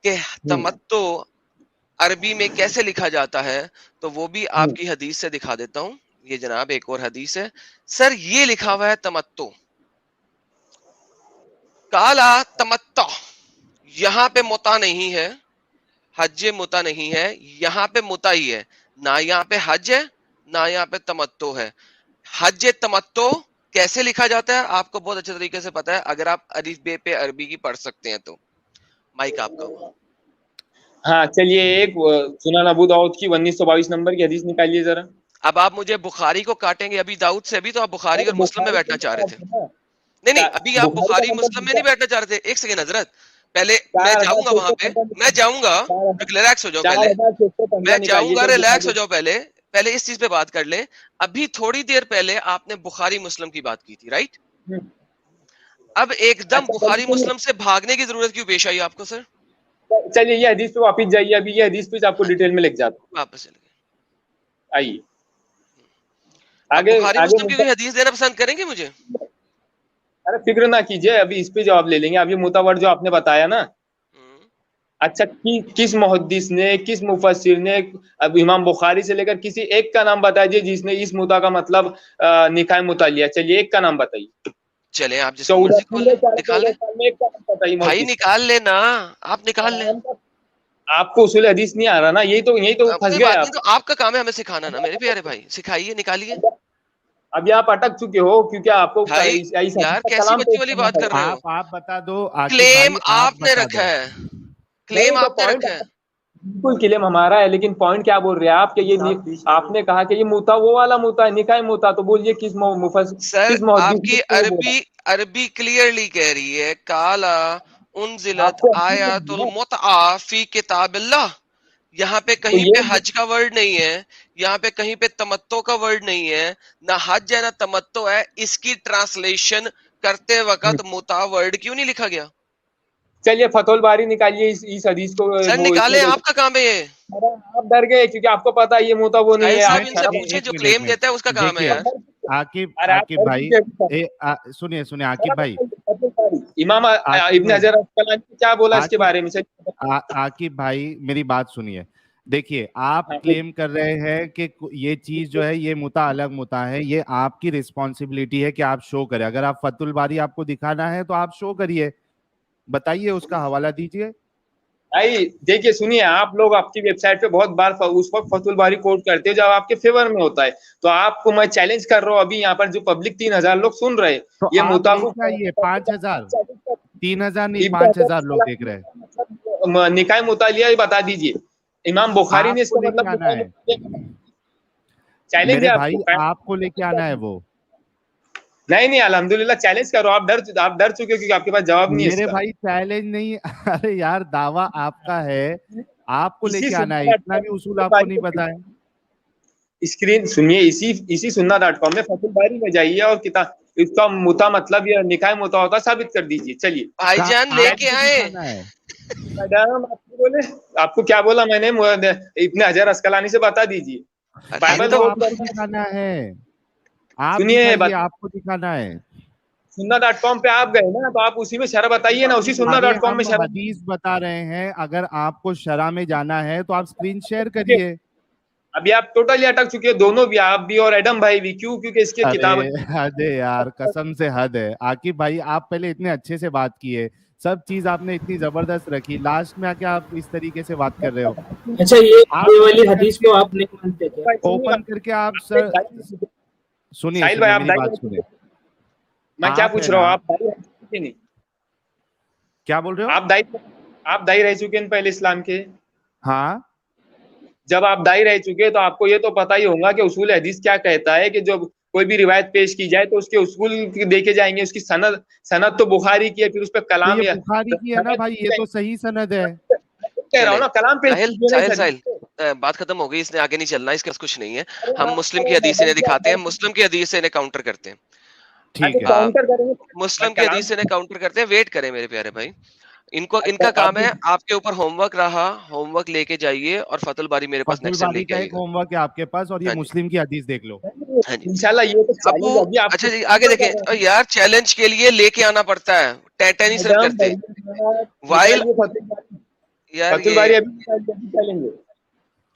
कि तमत्तु अरबी में कैसे लिखा जाता है, तो वो भी आपकी हदीस से दिखा देता हूं। ये जनाब एक और हदीस है सर, ये लिखा हुआ है तमत्तु, काला तमत्ता, यहाँ पे मुता नहीं है, हज मुता नहीं है, यहाँ पे मुता ही है, ना यहाँ पे हज है ना यहाँ पे तमत्तो है। हज तमत्तो कैसे लिखा जाता है आपको बहुत अच्छे तरीके से पता है, अगर आप अलिफ बे पे अरबी की पढ़ सकते हैं तो। माइक आपका हुआ। हाँ चलिए, एक सुनन अबू दाऊद की 1922 नंबर की हदीस निकालिए जरा। अब आप मुझे बुखारी को काटेंगे अभी दाऊद से, अभी तो आप बुखारी और मुस्लिम में बैठना चाह रहे थे। नहीं नहीं, अभी आप बुखारी मुस्लिम में नहीं बैठना चाह रहे थे। एक सेकेंड हजरत, पहले मैं जाऊंगा वहां पे, मैं जाऊंगा, रिलैक्स हो जाओ पहले, मैं जाऊंगा, रिलैक्स हो जाओ पहले, पहले इस चीज पे बात कर ले। अभी थोड़ी देर पहले आपने बुखारी मुस्लिम की बात की थी, राइट? अब एकदम बुखारी मुस्लिम से भागने की जरूरत क्यों पेश आई आपको सर? चलिए ये हदीस पे वापस जाइए, अभी ये हदीस पे आपको डिटेल में लिख जाता हूं, वापस चले गए। आइए आगे। बुखारी मुस्लिम की कोई हदीस देना पसंद करेंगे मुझे? अरे फिक्र ना कीजिए, अभी इस पे जवाब ले लेंगे। अभी मुतावर जो आपने बताया ना, अच्छा किस मुहद्दिस ने, किस मुफस्सिर ने, अब इमाम बुखारी से लेकर किसी एक का नाम बताइए जिसने इस मुता का मतलब निकाह मुता लिया। चलिए एक का नाम बताइए। चले आप जिसको मर्जी खोल लें, निकाल लें बताइए भाई, निकाल लेना, आप निकाल लें। आपको उसूल हदीस नहीं आ रहा ना, यही तो फंस गए आप। तो आपका काम है हमें सिखाना ना मेरे प्यारे भाई, सिखाइए, निकालिए। अभी आप अटक चुके हो क्योंकि आपको भाई यार कैसी बच्ची वाली बात कर रहे हो? आप बता दो। क्लेम आपने रखा है, क्लेम आपने रखा है। बिल्कुल क्लेम हमारा है, लेकिन पॉइंट क्या बोल रहे हैं आप कि ये आपने कहा कि ये मुता वो वाला मुता है, निकाह मुता, तो बोलिए किस सर आपकी अरबी क्लियरली कह रही है काला उनजिलत आयातुल मुतआ फी किताबिल्लाह। यहाँ पे कहीं पे हज का वर्ड नहीं है, यहाँ पे कहीं पे तमत्तो का वर्ड नहीं है, ना हज है ना तमत्तो है। इसकी ट्रांसलेशन करते वक्त मुता वर्ड क्यों नहीं लिखा गया? चलिए फतहुल बारी निकालिए इस हदीस को। सर निकाले, आपका काम है ये। आप डर गए क्योंकि आपको पता है ये मुता वो नहीं है। इनसे पूछे जो क्लेम देता है उसका काम है यार। आकिब भाई सुनिए आकिब भाई, इमाम इब्न हजर अस्कलानी क्या बोला इसके बारे में? आकिब भाई मेरी बात सुनिए। देखिए आप क्लेम कर रहे हैं कि ये चीज जो है ये मुता अलग मुता है, ये आपकी रिस्पॉन्सिबिलिटी है कि आप शो करें। अगर आप फतहुल बारी आपको दिखाना है तो आप शो करिए, बताइए, उसका हवाला दीजिए। भाई देखिए सुनिए, आप लोग आपकी वेबसाइट पे बहुत बार उस वक्त फतहुल बारी कोट करते हो जब आपके फेवर में होता है, तो आपको मैं चैलेंज कर रहा हूँ। अभी यहाँ पर जो पब्लिक 3000 लोग सुन रहे हैं, तो ये मुता 5000 3000 नहीं 5000 लोग देख रहे हैं। निकाह मुता लिया, ये बता दीजिए इमाम बुखारी ने इसका मतलब चैलेंज है भाई, आपको लेके आना है वो। नहीं अल्हम्दुलिल्लाह चैलेंज करो। आप डर चुके हो क्योंकि आपके पास जवाब नहीं है मेरे भाई चैलेंज नहीं। अरे यार दावा आपका है, आपको लेके आना है, इतना भी उसूल आपको नहीं पता है। स्क्रीन सुनिए, इसी सुन्ना.com में फतहुल बारी में जाइए और किताब इसका मुता मतलब ये निकाह मुता होता साबित कर दीजिए। चलिए भाईजान लेके आए। मैडम आपको बोले, आपको क्या बोला मैंने? इब्न हजर अस्कलानी से बता दीजिए। बाइबल तो आपको दिखाना है, आप सुनिए, आपको दिखाना है। सुन्ना.com पे आप गए ना, तो आप उसी में शरह बताइए ना, उसी सुन्ना.com में शरह हदीस बता रहे हैं। अगर आपको शरह में जाना है तो आप स्क्रीन शेयर करिए। अभी आप टोटली अटक चुके हैं, दोनों भी, आप भी और एडम भाई भी। क्यों? क्योंकि इसके किताब हद है यार, कसम से हद है। आकिब भाई आप पहले इतने अच्छे से बात किए, सब चीज आपने इतनी जबरदस्त रखी, लास्ट में आके आप इस तरीके से बात कर रहे हो। अच्छा ये वाली हदीस को आप नहीं मानते क्या? ओपन करके आप सर सुनिए मेरी बात सुनिए। मैं क्या पूछ रहा हूँ, आप दाई नहीं, क्या बोल रहे हो? आप दाई रह चुके हैं पहले इस्लाम के। हाँ, जब आप दाई रह चुके तो आपको ये तो पता ही होगा कि उसूल हदीस क्या कहता है कि जब कोई भी रिवायत पेश की जाए तो उसके उसूल देखे जाएंगे। उसकी सनद तो बुखारी की है, फिर उस पर कलाम तो बुखारी की है ना भाई, ये तो सही सनद है। कह रहा हूँ ना, कलाम पे साहिल बात खत्म हो गई, इसने आगे नहीं चलना, इसके पास कुछ नहीं है। हम मुस्लिम की हदीस इन्हें दिखाते हैं, मुस्लिम की हदीस से इन्हें काउंटर करते हैं। ठीक है, मुस्लिम की हदीस से इन्हें काउंटर करते हैं। वेट करें मेरे प्यारे भाई। इनको इनका काम है आपके ऊपर होमवर्क रहा, होमवर्क लेके जाइए और फतुल बारी मेरे पास फतुल नेक्स्ट टाइम बारी लेके का एक आइएगा। होमवर्क है आपके पास, और ये हाँ जी, मुस्लिम की हदीस देख लो। हाँ जी। इंशाल्लाह ये तो अब चैलेंज अभी आप अच्छा जी आगे देखें। यार चैलेंज के लिए लेके आना पड़ता है, टेंशन ही सिर्फ मैडम करते। वाइल निकालिए फतुल यार बारी ये अभी निकालिए, चलेंगे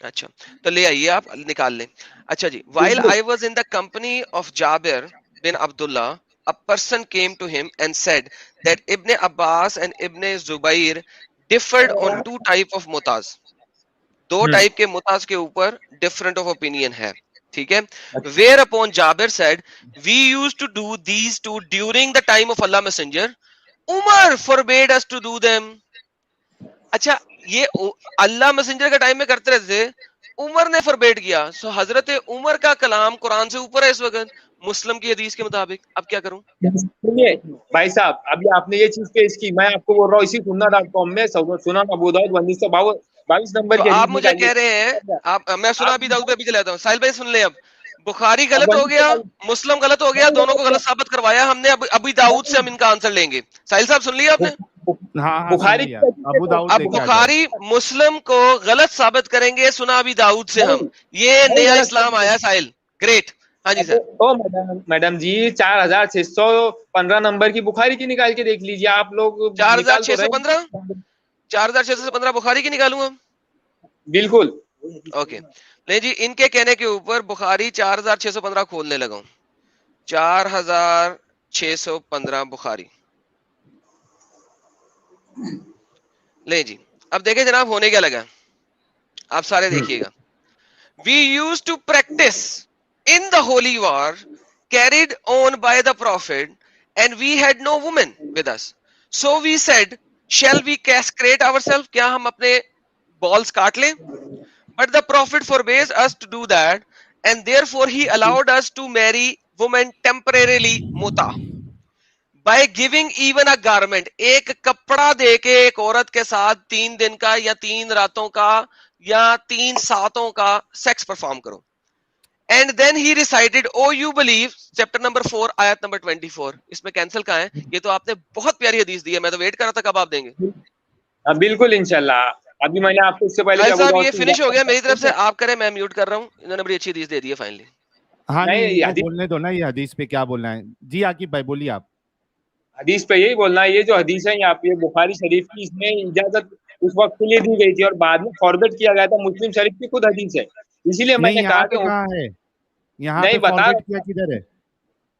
अच्छा तो ले आइए आप निकाल लें। अच्छा जी, while बिल्कुल। I was in the company of Jabir bin Abdullah, a person came to him and said that Ibn Abbas and Ibn Zubair differed on two type of mutas. दो टाइप के मुताज के ऊपर डिफरेंट ऑफ ओपिनियन है, ठीक है। Whereupon Jabir said we used to do these two during the time of Allah messenger, Umar forbade us to do them. अच्छा ये अल्लाह messenger के टाइम में करते रहते थे, उमर ने फॉरबेड किया। सो हजरत उमर का कलाम कुरान से ऊपर है इस वक्त मुस्लिम की हदीस के मुताबिक। अब क्या करूं? सुनिए भाई साहब, अभी आपने ये चीज पेश की, मैं आपको बोल रहा हूँ इसी सुन्ना.com में सुनन अबू दाऊद 1922 नंबर तो की आप हदीस मुझे निकालिए। कह रहे हैं आप, मैं सुना अभी दाऊद पे अभी चलाता हूँ। साहिल भाई सुन ले, अब बुखारी अब गलत हो गया, 1922 मुस्लिम गलत हो गया, दोनों को गलत साबित करवाया हमने। अब अभी दाऊद से हम इनका आंसर लेंगे। साहिल साहब सुन लिया आपने? हाँ हाँ, सुन बुखारी लिया। की हदीस अबू देखो, दाऊद अब लेके आ जाओ। बुखारी मुस्लिम को गलत साबित करेंगे सुना अभी दाऊद से हम। ये नहीं नया गलत इस्लाम आया साहिल, ग्रेट। हाँ जी सर। ओ मैडम जी 4615 नंबर की बुखारी की निकाल के देख लीजिए, आप लोग निकाल तो रहे 4615 हैं। 4615 बुखारी की निकालूंगा। बिल्कुल। ओके नहीं जी, इनके कहने के ऊपर बुखारी 4615 खोलने लगा हूं। 4615 बुखारी ले जी। अब देखें जनाब होने क्या लगा, आप सारे देखिएगा। We used to practice in the holy war carried on by the prophet and we had no women with us, so we said shall we castrate ourself, क्या हम अपने बॉल्स काट लें? But the Prophet forbade us to do that, and therefore he allowed us to marry women temporarily muta by giving even a garment. एक कपड़ा देके एक औरत के साथ 3 दिन का या 3 रातों का या 3 सातों का सेक्स परफॉर्म करो। And then he recited, "Oh you believe," chapter number 4 आयत नंबर 24। इसमें कैंसिल कहाँ है? ये तो आपने बहुत प्यारी हदीस दी है, मैं तो वेट कर रहा था कब आप देंगे। हाँ बिल्कुल इंशाल्लाह। अभी मैंने आपको इससे पहले साहिल अबू साहब दाऊद ये की फिनिश हो गया मेरी तरफ से, नहीं आप करें, मैं म्यूट कर रहा हूँ। इन्होंने बड़ी अच्छी हदीस दे दी है फाइनली। हाँ नहीं, इनको हदीस बोलने दो ना, ये हदीस पे क्या बोलना है। जी आकिब भाई बोलिए आप। हदीस पे यही बोलना है, ये जो हदीस है यहाँ पे बुखारी शरीफ की, इसमें इजाजत उस वक्त के लिए दी गई थी और बाद में फॉरवर्ड किया गया था। मुस्लिम शरीफ की खुद हदीस है, इसीलिए नहीं मैंने यहाँ कहा पे कि कहाँ है, यहाँ नहीं पे बता। फॉरवर्ड किया किधर है?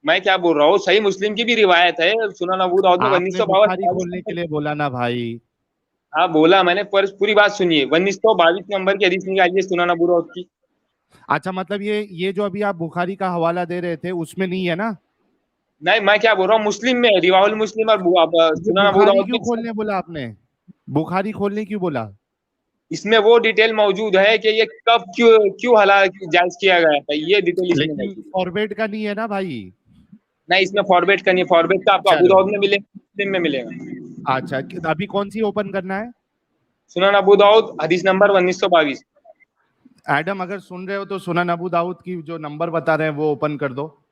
मैं क्या बोल रहा हूँ, सही मुस्लिम की भी रिवायत है, सुनन अबू दाऊद में आपने बुखारी 1922 खोलने के लिए बोला ना भाई। हाँ बोला मैंने, पर पूरी बात सुनिए। 1922 नंबर की हदीस निकालिए सुनन अबू दाऊद की। अच्छा मतलब ये जो अभी आप बुखारी का हवाला दे रहे थे उसमें नहीं है ना? नहीं मैं क्या बोल रहा हूँ, मुस्लिम में रिवाहुल मुस्लिम और ये सुनन अबू बुखारी दाऊद क्यों में खोलने बोला आपने? बुखारी खोलने क्यों बोला? इसमें वो डिटेल मौजूद है कि ये कब क्यों क्यों हलाल जायज किया गया था, ये डिटेल इसमें लेकिन मौजूद है। फॉरवर्ड का नहीं है ना भाई। नहीं इसमें फॉरवर्ड करनी है, फॉरवर्ड का आपको अबू चलो दाऊद में मिलेगा, मुस्लिम में मिलेगा। अच्छा, अभी कौन सी ओपन करना है? सुनन अबू दाऊद हदीस नंबर 1922। एडम अगर सुन रहे हो तो सुनन अबू दाऊद की जो नंबर बता रहे हैं वो ओपन कर दो।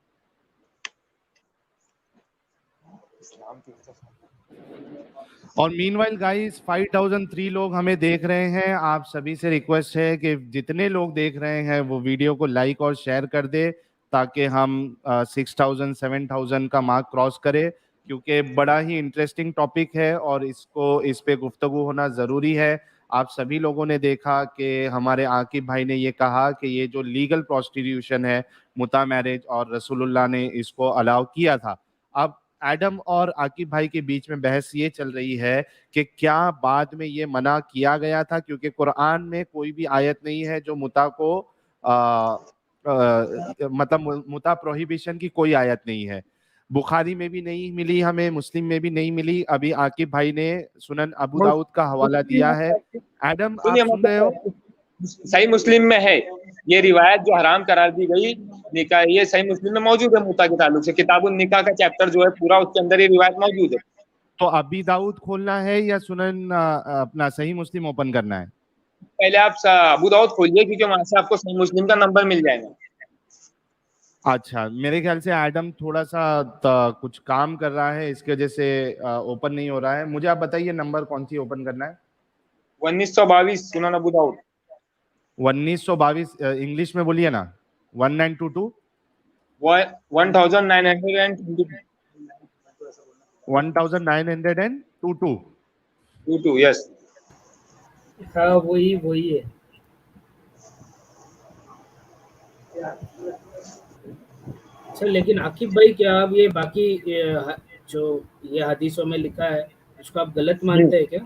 और मीनवाइल गाइस 5003 लोग हमें देख रहे हैं। आप सभी से रिक्वेस्ट है कि जितने लोग देख रहे हैं वो वीडियो को लाइक और शेयर कर दे, ताकि हम 6000 7000 का मार्क क्रॉस करें, क्योंकि बड़ा ही इंटरेस्टिंग टॉपिक है और इस पे गुफ्तगू होना ज़रूरी है। आप सभी लोगों ने देखा कि हमारे आकिब भाई ने ये कहा कि ये जो लीगल प्रोस्टिट्यूशन है, मुता मैरिज, और रसूलुल्लाह ने इसको अलाउ किया था। अब एडम और आकिब भाई के बीच में बहस ये चल रही है कि क्या बाद में ये मना किया गया था, क्योंकि कुरान में कोई भी आयत नहीं है जो मुता को मतलब मुता प्रोहिबिशन की कोई आयत नहीं है। बुखारी में भी नहीं मिली हमें, मुस्लिम में भी नहीं मिली। अभी आकिब भाई ने सुनन अबू दाऊद का हवाला दिया है। एडम आप सुन रहे हो? सही मुस्लिम में है ये रिवायत जो हराम करार दी गई निकाह, ये सही मुस्लिम में मौजूद है। मुता के ताल्लुक से किताबुल निकाह का चैप्टर जो है पूरा, उसके अंदर ये रिवायत मौजूद है। तो अबी दाऊद खोलना है या सुनन अपना सही मुस्लिम ओपन करना है? पहले आप अबू दाऊद खोलिए, क्योंकि वहां से आपको सही मुस्लिम का नंबर मिल जाएगा। अच्छा, मेरे ख्याल से एडम थोड़ा सा कुछ काम कर रहा है, इसकी वजह से ओपन नहीं हो रहा है। मुझे आप बताइए नंबर कौन सी ओपन करना है। 1922 सुनन अबू दाऊद। 1922 इंग्लिश में बोलिए ना। 1922 1922 1922 यस। हाँ वही वही है। अच्छा लेकिन आकिब भाई, क्या आप ये बाकी जो ये हदीसों में लिखा है उसको आप गलत मानते हैं क्या?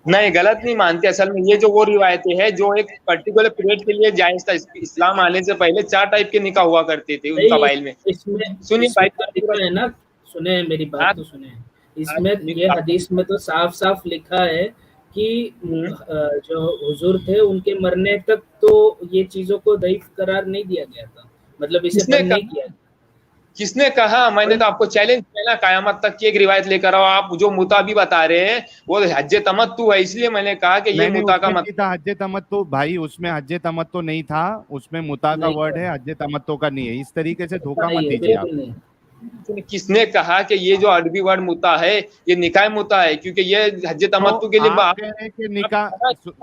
नहीं, गलत नहीं मानते। असल में ये जो वो रिवायतें हैं जो एक पर्टिकुलर पीरियड के लिए जायज था। इस्लाम आने से पहले 4 टाइप के निकाह हुआ करते थे उन नहीं, कबाइल में। इसमें सुनिए भाई, इसमें लिखा है ना, सुने मेरी बात तो सुने। इसमें ये हदीस में तो साफ साफ लिखा है कि जो हुजूर थे उनके मरने तक तो ये चीजों को दईफ करार नहीं दिया गया था, मतलब इसे बंद नहीं किया। किसने कहा? मैंने तो आपको चैलेंज किया ना, कयामत तक की एक रिवायत लेकर आओ। आप जो मुता भी बता रहे हैं वो हज्ज तमत्तु है, इसलिए मैंने कहा कि ये मुता का मतलब था हज्ज तमत्तो। भाई उसमें हज्ज तमत्तो नहीं था, उसमें मुता का वर्ड है, हज्ज तमत्तो का नहीं है। इस तरीके से धोखा मत दीजिए आप। किसने कहा कि ये जो अरबी वर्ड मुता है ये निकाय मुता है? क्योंकि ये हज्ज तमत्तु के लिए आप कह रहे हैं कि निकाह।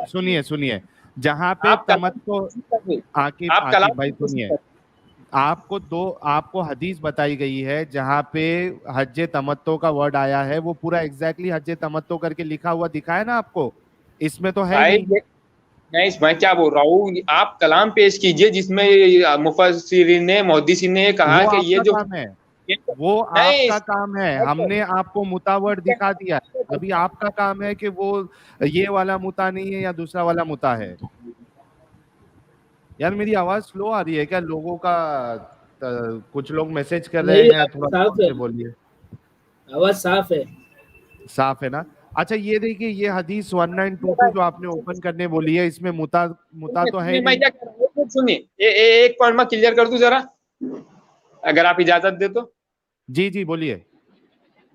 सुनिए सुनिए, जहाँ पे तमत्तो, आकिब भाई सुनिए, आपको हदीस बताई गई है जहाँ पे हज्ज तमत्तो का वर्ड आया है, वो पूरा एग्जैक्टली हज्ज तमत्तो करके लिखा हुआ दिखा है ना आपको। इसमें तो है नहीं। नहीं, मैं क्या बोल रहा हूँ, आप कलाम पेश कीजिए जिसमें मुफस्सिरीन ने, मुहद्दिसीन ने कहा कि ये जो काम है वो आपका काम है। हमने आपको मुता वर्ड दिखा दिया है, अभी आपका काम है कि वो ये वाला मुता नहीं है या दूसरा वाला मुता है। यार मेरी आवाज स्लो आ रही है क्या? लोगों का कुछ लोग मैसेज कर रहे हैं, थोड़ा साफ है, बोलिए। आवाज साफ है। साफ है ना? अच्छा ये देखिए, ये हदीस 1922 जो आपने ओपन करने बोली है, इसमें मुता तो है नहीं। सुनिए एक पॉइंट मैं क्लियर कर दूं जरा, अगर आप इजाजत दे तो। जी जी बोलिए।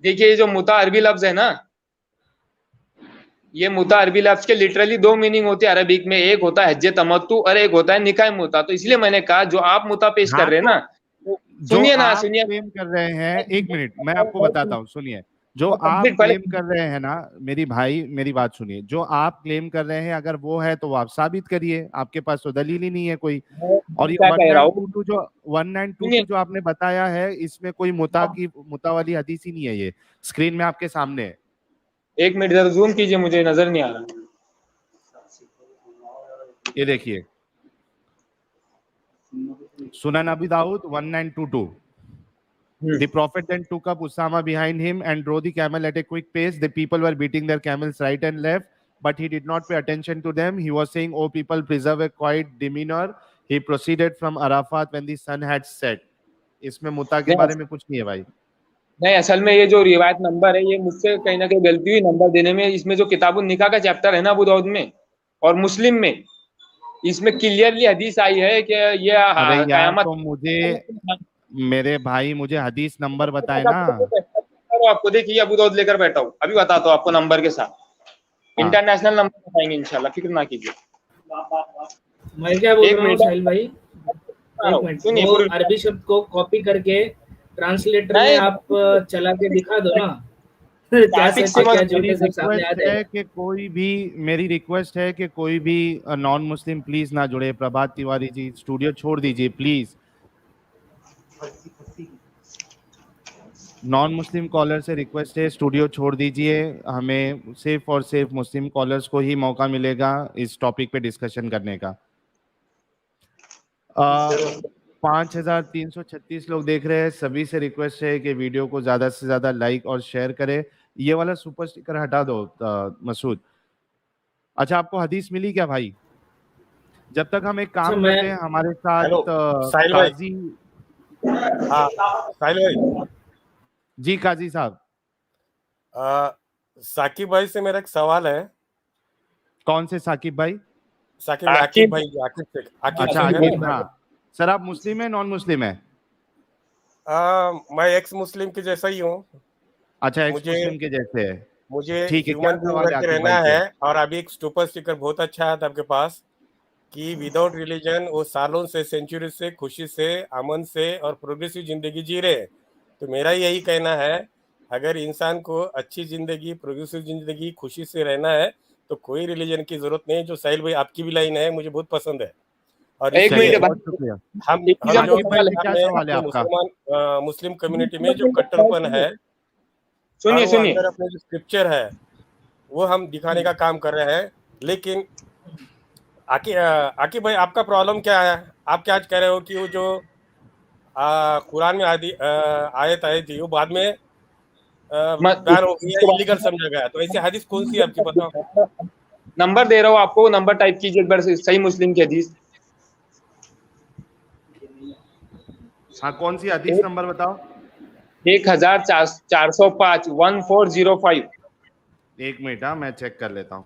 देखिए, ये जो मुता अरबी लफ्ज है ना, ये मुता अरबी लफ्ज के लिटरली 2 मीनिंग होते हैं अरबिक में। एक होता है हज्ज तमत्तु और एक होता है निकाह मुता। तो इसलिए मैंने कहा जो आप मुता पेश कर रहे हैं ना, सुनिए ना, सुनिए। क्लेम कर रहे हैं, एक मिनट मैं आपको बताता हूँ, सुनिए। जो आप क्लेम कर रहे हैं ना मेरी भाई, मेरी बात सुनिए, जो आप क्लेम कर रहे हैं अगर वो है तो आप साबित करिए, आपके पास तो दलील ही नहीं है कोई। और ये 1922 जो आपने बताया है, इसमें कोई मुता वाली हदीस ही नहीं है। ये स्क्रीन में आपके सामने है। एक मिनट जरा जूम कीजिए, मुझे नजर नहीं आ रहा। ये देखिए, सुनन अबी Dawood 1922। The prophet then took up Usama behind him and drove the camel at a quick pace. The people were beating their camels right and left, but he did not pay attention to them. He was saying, "Oh people, preserve a quiet demeanor." He proceeded from Arafat when the sun had set. इसमें मुता के बारे में कुछ नहीं है भाई। नहीं, असल में ये जो रिवायत नंबर है, ये मुझसे कहीं ना कहीं गलती हुई नंबर देने में। इसमें जो किताबुन निकाह का चैप्टर है ना अबू दाऊद में और मुस्लिम में, इसमें क्लियरली हदीस आई है कि ये कयामत। तो मुझे मेरे भाई मुझे हदीस नंबर बताए ना। आपको देखिए अबू दाऊद लेकर बैठा हूँ, अभी बताता हूँ आपको नंबर के साथ। इंटरनेशनल नंबर बताएंगे इंशाल्लाह, फिक्र ना कीजिए। मैं क्या बोल रहा हूँ साहिल भाई, एक मिनट, वो अरबी शब्द को कॉपी करके ट्रांसलेटर में आप चला के दिखा दो ना। क्या सच है क्या झूठ है सब सामने आ जाए। कि कोई भी, मेरी रिक्वेस्ट है कि कोई भी नॉन मुस्लिम प्लीज ना जुड़े। प्रभात तिवारी जी स्टूडियो छोड़ दीजिए प्लीज। नॉन मुस्लिम कॉलर से रिक्वेस्ट है, स्टूडियो छोड़ दीजिए। हमें सिर्फ और सिर्फ मुस्लिम कॉलर्स को ही मौका मिलेगा इस टॉपिक पे डिस्कशन करने का। 5336 लोग देख रहे हैं। सभी से रिक्वेस्ट है कि वीडियो को ज्यादा से ज्यादा लाइक और शेयर करें। ये वाला सुपर स्टिकर हटा दो मसूद। अच्छा आपको हदीस मिली क्या भाई? जब तक हम एक काम करते हैं, हमारे साथ काजी। साहिल भाई जी काजी साहब। साकिब भाई से मेरा एक सवाल है। कौन से साकिब भाई? आकिब भाई, अच्छा हाँ सर, आप मुस्लिम है नॉन मुस्लिम है? मैं एक्स मुस्लिम के जैसा ही हूँ। अच्छा एक्स मुस्लिम के जैसे है, मुझे ठीक है। ह्यूमन बीइंग रहना है। और अभी एक सुपर स्टिकर बहुत अच्छा है आपके पास, कि विदाउट रिलीजन वो सालों से, सेंचुरी से, खुशी से, अमन से और प्रोग्रेसिव जिंदगी जी रहे हैं। तो मेरा यही कहना है, अगर इंसान को अच्छी जिंदगी, प्रोग्रेसिव जिंदगी, खुशी से रहना है तो कोई रिलीजन की जरूरत नहीं। जो साहिल भाई आपकी भी लाइन है मुझे बहुत पसंद है। और एक इसलिए मिनट बहुत शुक्रिया। हम एक चीज जो हमको आकिब भाई सवाल जी, क्या सवाल है आपका? मुस्लिम कम्युनिटी में जो कट्टरपन है और सुनिए वो सुनिए अंदर अपने जो स्क्रिप्चर है वो हम दिखाने का काम कर रहे हैं। लेकिन आकिब भाई, आपका प्रॉब्लम क्या है? आप क्या कह रहे हो कि वो जो कुरान में आयत आई थी वो बाद में बैन हो गई या इलीगल समझा गया, तो ऐसी हदीस कौन सी है आपकी, बताओ। नंबर दे रहा हूँ आपको, नंबर टाइप कीजिए एक बार, सही मुस्लिम की हदीस। हाँ, कौन सी हदीस नंबर बताओ? 1405, 1405। एक मिनट, हाँ मैं चेक कर लेता हूँ।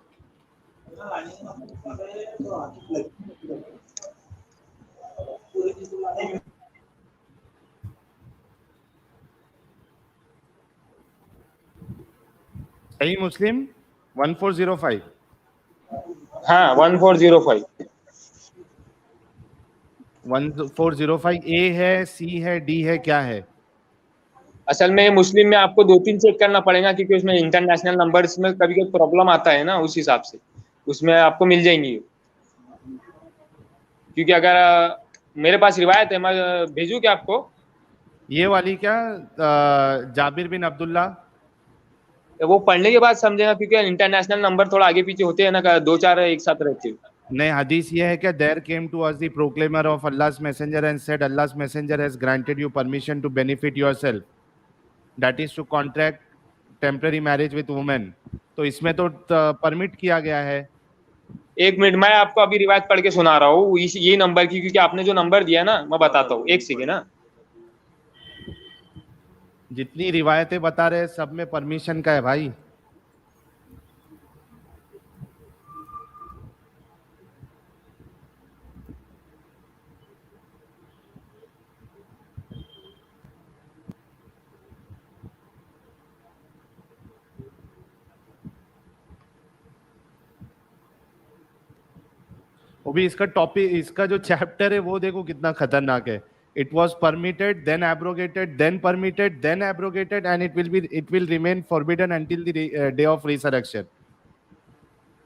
सही मुस्लिम 1405। हाँ 1405। 1405 ए है, सी है, डी है, क्या है? असल में मुस्लिम में आपको 2-3 चेक करना पड़ेगा, क्योंकि उसमें इंटरनेशनल नंबर्स में कभी कभी प्रॉब्लम आता है ना, उस हिसाब से उसमें आपको मिल जाएंगी। क्योंकि अगर मेरे पास रिवायत है, मैं भेजूं क्या आपको? ये वाली क्या, जाबिर बिन अब्दुल्ला? वो पढ़ने के बाद समझेगा, क्योंकि इंटरनेशनल नंबर थोड़ा आगे पीछे होते हैं ना, 2-4 एक साथ रहते हैं। नहीं, हदीस ये है कि there came to us the proclaimer of Allah's messenger and said Allah's messenger has granted you permission to benefit yourself, that is to contract temporary marriage with women. तो इसमें तो परमिट किया गया है। एक मिनट, मैं आपको अभी रिवायत पढ़ के सुना रहा हूँ ये नंबर की, क्योंकि आपने जो नंबर दिया ना, मैं बताता हूँ, एक सेकेंड ना। जितनी रिवायतें बता रहे हैं सब में परमिशन का है भाई। वो भी इसका टॉपिक, इसका जो चैप्टर है वो देखो कितना खतरनाक है। It was permitted, then abrogated, then permitted, then abrogated and it will remain forbidden until the day of resurrection.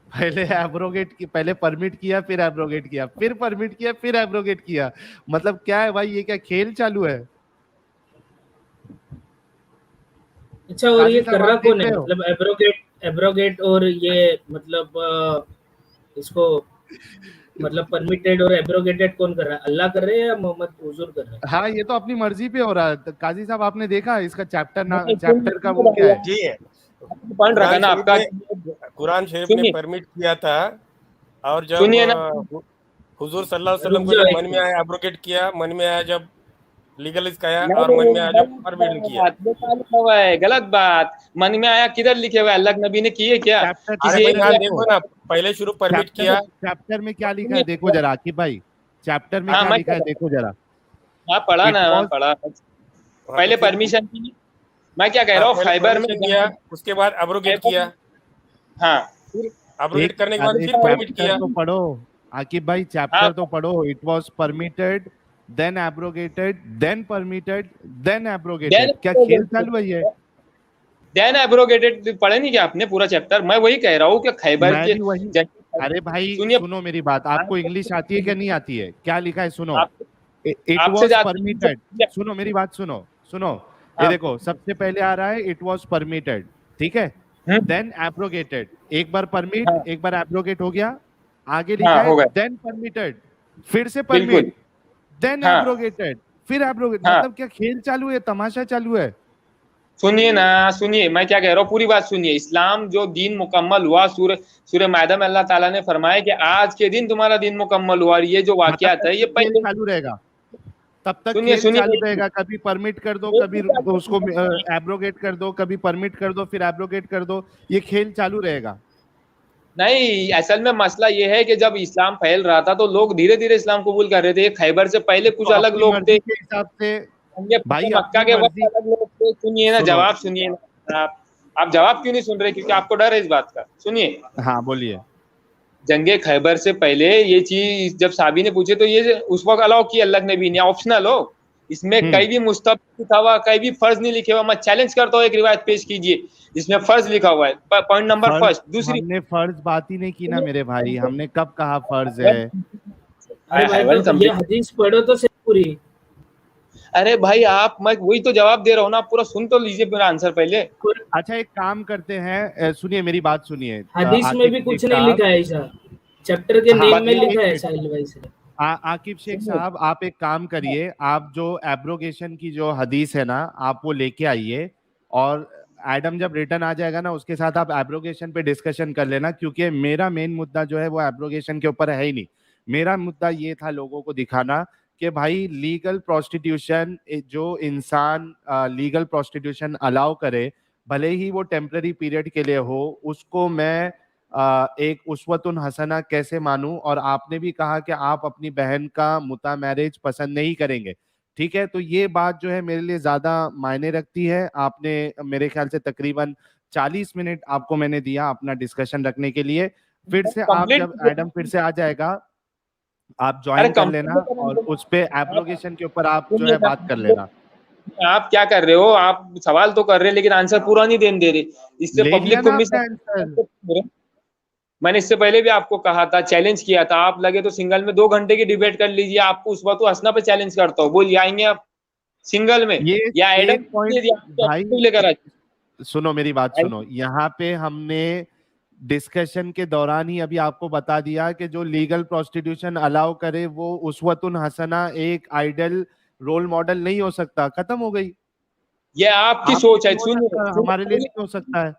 पहले एब्रोगेट की, पहले परमिट किया, फिर एब्रोगेट किया, फिर परमिट किया, फिर एब्रोगेट किया। मतलब क्या है भाई, ये क्या खेल चालू है? अच्छा, और ये काजी कर साहब रहा आप कौन देख है? रहे हो? मतलब एब्रोगेट और ये मतलब इसको मतलब परमिटेड और एब्रोगेटेड कौन कर रहा है? अल्लाह कर रहे हैं या मोहम्मद हुजूर कर रहे हैं? हाँ, ये तो अपनी मर्जी पे हो रहा है। तो काजी साहब आपने देखा इसका चैप्टर का वो क्या है? जी है, पॉइंट रखा ना आपका। कुरान शरीफ ने सुनिए परमिट किया था, और जब सुनिए ना, हुजूर सल्लल्लाहु अलैहि वसल्लम रुक को जाओ जब एक मन में आया एब्रोगेट किया, मन में आया जब लीगलाइज किया, नहीं और मन में आया जब गलत परमिट किया। बात, ये क्या लिखा हुआ है? गलत बात। मन में आया किधर लिखे हुआ है? अल्लाह के नबी ने किए क्या? चैप्टर अरे किसी भाई एक यहाँ जगह? देखो ना, पहले शुरू परमिट किया। चैप्टर में क्या लिखा है देखो जरा आकिब भाई, चैप्टर में हाँ क्या मैं लिखा है देखो जरा। हाँ पढ़ा इट ना, मैं वॉज, पढ़ा। हाँ, पहले तो फिर परमिशन की। मैं क्या कह रहा हूँ, पहले खैबर में परमिशन किया, उसके बाद एब्रोगेट खैबर किया, में- हाँ फिर एब्रोगेट एक, करने के बाद अरे फिर परमिट चैप्टर किया। तो पढ़ो आकिब भाई, हाँ चैप्टर तो पढ़ो। It was permitted, then abrogated, then permitted, then then abrogated. क्या खेल चालू है ये? देन एब्रोगेटेड पढ़े नहीं क्या आपने पूरा चैप्टर? मैं वही कह रहा हूँ कि खैबर मैं के भी वही। अरे भाई सुनिए, सुनो मेरी बात, आपको इंग्लिश आती है क्या नहीं आती है? क्या लिखा है सुनो। आप इट आपसे वॉज ज्यादा। परमिटेड, सुनो मेरी बात, सुनो सुनो। ये हाँ देखो सबसे पहले आ रहा है इट वॉज परमिटेड, ठीक है, देन एब्रोगेटेड। एक बार परमिट, हाँ एक बार एब्रोगेट हो गया। आगे लिखा हाँ है हो गया, देन परमिटेड, फिर से बिल्कुल। परमिट, देन हाँ एब्रोगेटेड, फिर एब्रोगेट। हाँ मतलब क्या खेल चालू है, तमाशा चालू है? सुनिए ना, सुनिए मैं क्या कह रहा हूँ, पूरी बात सुनिए। इस्लाम जो दीन मुकम्मल हुआ, सूर्य मायदा में अल्लाह ताला ने फरमाया कि आज के दिन तुम्हारा दीन मुकम्मल हुआ। और ये जो मतलब वाकयात तब है ये तक खेल पहले, चालू रहेगा, तब तक सुनिए खेल सुनिए चालू रहेगा। कभी परमिट कर दो, कभी उसको एब्रोगेट कर दो, कभी परमिट कर दो, फिर एब्रोगेट कर दो। ये खेल चालू रहेगा। नहीं, असल में मसला ये है कि जब इस्लाम फैल रहा था तो लोग धीरे धीरे इस्लाम कबूल कर रहे थे। खैबर से पहले तो कुछ अलग अपनी लोग थे, मर्जी के हिसाब से भाई, मक्का अपनी के वक्त मर्जी। अलग लोग थे। सुनिए ना, सुनो, जवाब सुनिए ना। आप जवाब क्यों नहीं सुन रहे? क्योंकि आपको डर है इस बात का। सुनिए, हाँ बोलिए। जंगे खैबर से पहले ये चीज जब साहबी ने पूछे तो ये उस वक्त अलाउ किया अल्लाह के नबी ने, ऑप्शनल हो, इसमें कहीं भी मुस्तहब लिखा हुआ, कहीं भी फर्ज नहीं लिखे हुआ। मैं चैलेंज करता हूँ, एक रिवायत पेश कीजिए जिसमें फर्ज लिखा हुआ है। Point number first. दूसरी, हमने फर्ज बात ही नहीं की ना मेरे भाई, हमने कब कहा फर्ज है? अरे भाई तो ये हदीस पढ़ो तो सही पूरी। अरे भाई आप, मैं वही तो जवाब दे रहा हूँ ना, पूरा सुन तो लीजिए मेरा आंसर पहले। अच्छा एक काम करते हैं, सुनिए मेरी बात सुनिए। हदीस में भी कुछ नहीं लिखा है ऐसा, चैप्टर के नेम में लिखा है साहिल भाई से। आकिब शेख साहब आप एक काम करिए, आप जो एब्रोगेशन की जो हदीस है ना आप वो लेके आइए, और एडम जब रिटर्न आ जाएगा ना उसके साथ आप एब्रोगेशन पे डिस्कशन कर लेना, क्योंकि मेरा मेन मुद्दा जो है वो एब्रोगेशन के ऊपर है ही नहीं। मेरा मुद्दा ये था लोगों को दिखाना कि भाई लीगल प्रोस्टिट्यूशन, जो इंसान लीगल प्रोस्टिट्यूशन अलाउ करे, भले ही वो टेम्पररी पीरियड के लिए हो, उसको मैं एक उसवतुन हसना कैसे मानूं? और आपने भी कहा कि आप अपनी बहन का मुता मैरिज पसंद नहीं करेंगे, ठीक है, तो ये बात जो है मेरे लिए ज्यादा मायने रखती है। आपने मेरे ख्याल से तकरीबन 40 मिनट आपको मैंने दिया अपना डिस्कशन रखने के लिए। फिर से आप जब एडम फिर से आ जाएगा आप ज्वाइन कर लेना, और उस पे एब्रोगेशन के ऊपर आप जो है बात कर लेना। आप क्या कर रहे हो? आप सवाल तो कर रहे हैं लेकिन आंसर पूरा नहीं देने दे रहे, इससे पब्लिक को मिस। मैंने इससे पहले भी आपको कहा था, चैलेंज किया था, आप लगे तो सिंगल में 2 घंटे की डिबेट कर लीजिए। आपको उस वक्त हंसना पे चैलेंज करता हूँ, बोलिए आएंगे आप सिंगल में ये या एडम भाई लेकर आ? सुनो मेरी बात सुनो, यहाँ पे हमने डिस्कशन के दौरान ही अभी आपको बता दिया कि जो लीगल प्रोस्टिट्यूशन अलाउ करे वो उसवतुन हसना एक आइडल रोल मॉडल नहीं हो सकता, खत्म हो गई। ये आपकी सोच है, सुनिए हमारे लिए नहीं हो सकता है।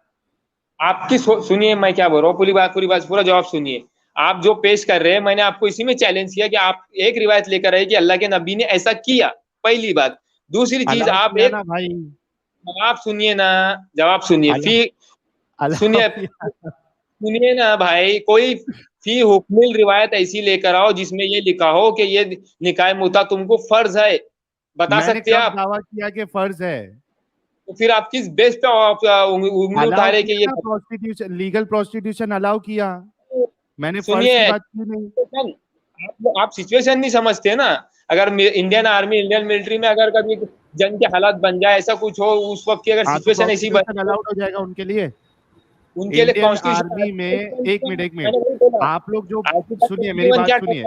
आपकी सुनिए मैं क्या बोल रहा हूँ, पूरी बात पूरा जवाब सुनिए। आप जो पेश कर रहे हैं, मैंने आपको इसी में चैलेंज किया कि आप एक रिवायत लेकर आए कि अल्लाह के नबी ने ऐसा किया, पहली बात। दूसरी चीज, आप एक भाई आप सुनिए ना, जवाब सुनिए फिर सुनिए ना भाई, कोई फी हुक्मिल रिवायत ऐसी लेकर आओ जिसमें ये लिखा हो कि ये निकाह मुता तुमको फर्ज है, बता सकते हैं आप? दावा किया कि फर्ज है, तो फिर आप किस बेस पे उंगली उठा रहे कि ये प्रोस्टिट्यूशन, लीगल प्रोस्टिट्यूशन अलाउ किया? मैंने फर्ज सुनिए, की बात की नहीं। आप सिचुएशन नहीं समझते ना। अगर इंडियन आर्मी, इंडियन मिलिट्री में अगर कभी जंग के हालात बन जाए, ऐसा कुछ हो, उस वक्त की अगर सिचुएशन ऐसी बन, अलाउड हो जाएगा उनके लिए। उनके लिए आर्मी में एक मिनट आप लोग जो सुनिए मेरी बात सुनिए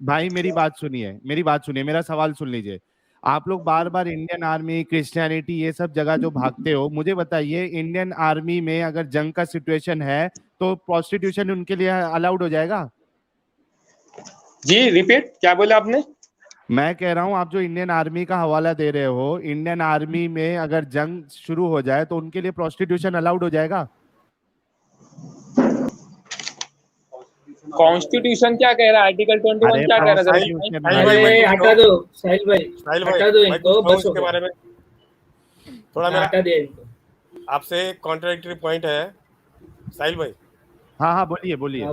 भाई, मेरी बात सुनिए, मेरा सवाल सुन लीजिए। आप लोग बार बार इंडियन आर्मी, क्रिश्चियनिटी, ये सब जगह जो भागते हो, मुझे बताइए इंडियन आर्मी में अगर जंग का सिचुएशन है तो प्रोस्टिट्यूशन उनके लिए अलाउड हो जाएगा? जी रिपीट, क्या बोले आपने? मैं कह रहा हूं आप जो इंडियन आर्मी का हवाला दे रहे हो, इंडियन आर्मी में अगर जंग शुरू हो जाए तो उनके लिए प्रोस्टिट्यूशन अलाउड हो जाएगा? कॉन्स्टिट्यूशन क्या कह रहा है? आर्टिकल 21 क्या कह रहा है? हटा दो साहिल भाई, हटा दो इनको, बस उसके बारे में थोड़ा मेरा हटा दिया इनको। आपसे कॉन्ट्राडिक्टरी पॉइंट है साहिल भाई। हाँ बोलिए।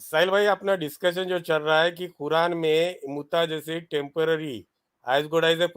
साहिल भाई, अपना डिस्कशन जो चल रहा है कि कुरान में मुता जैसे टेम्पररी एज गुड एज ए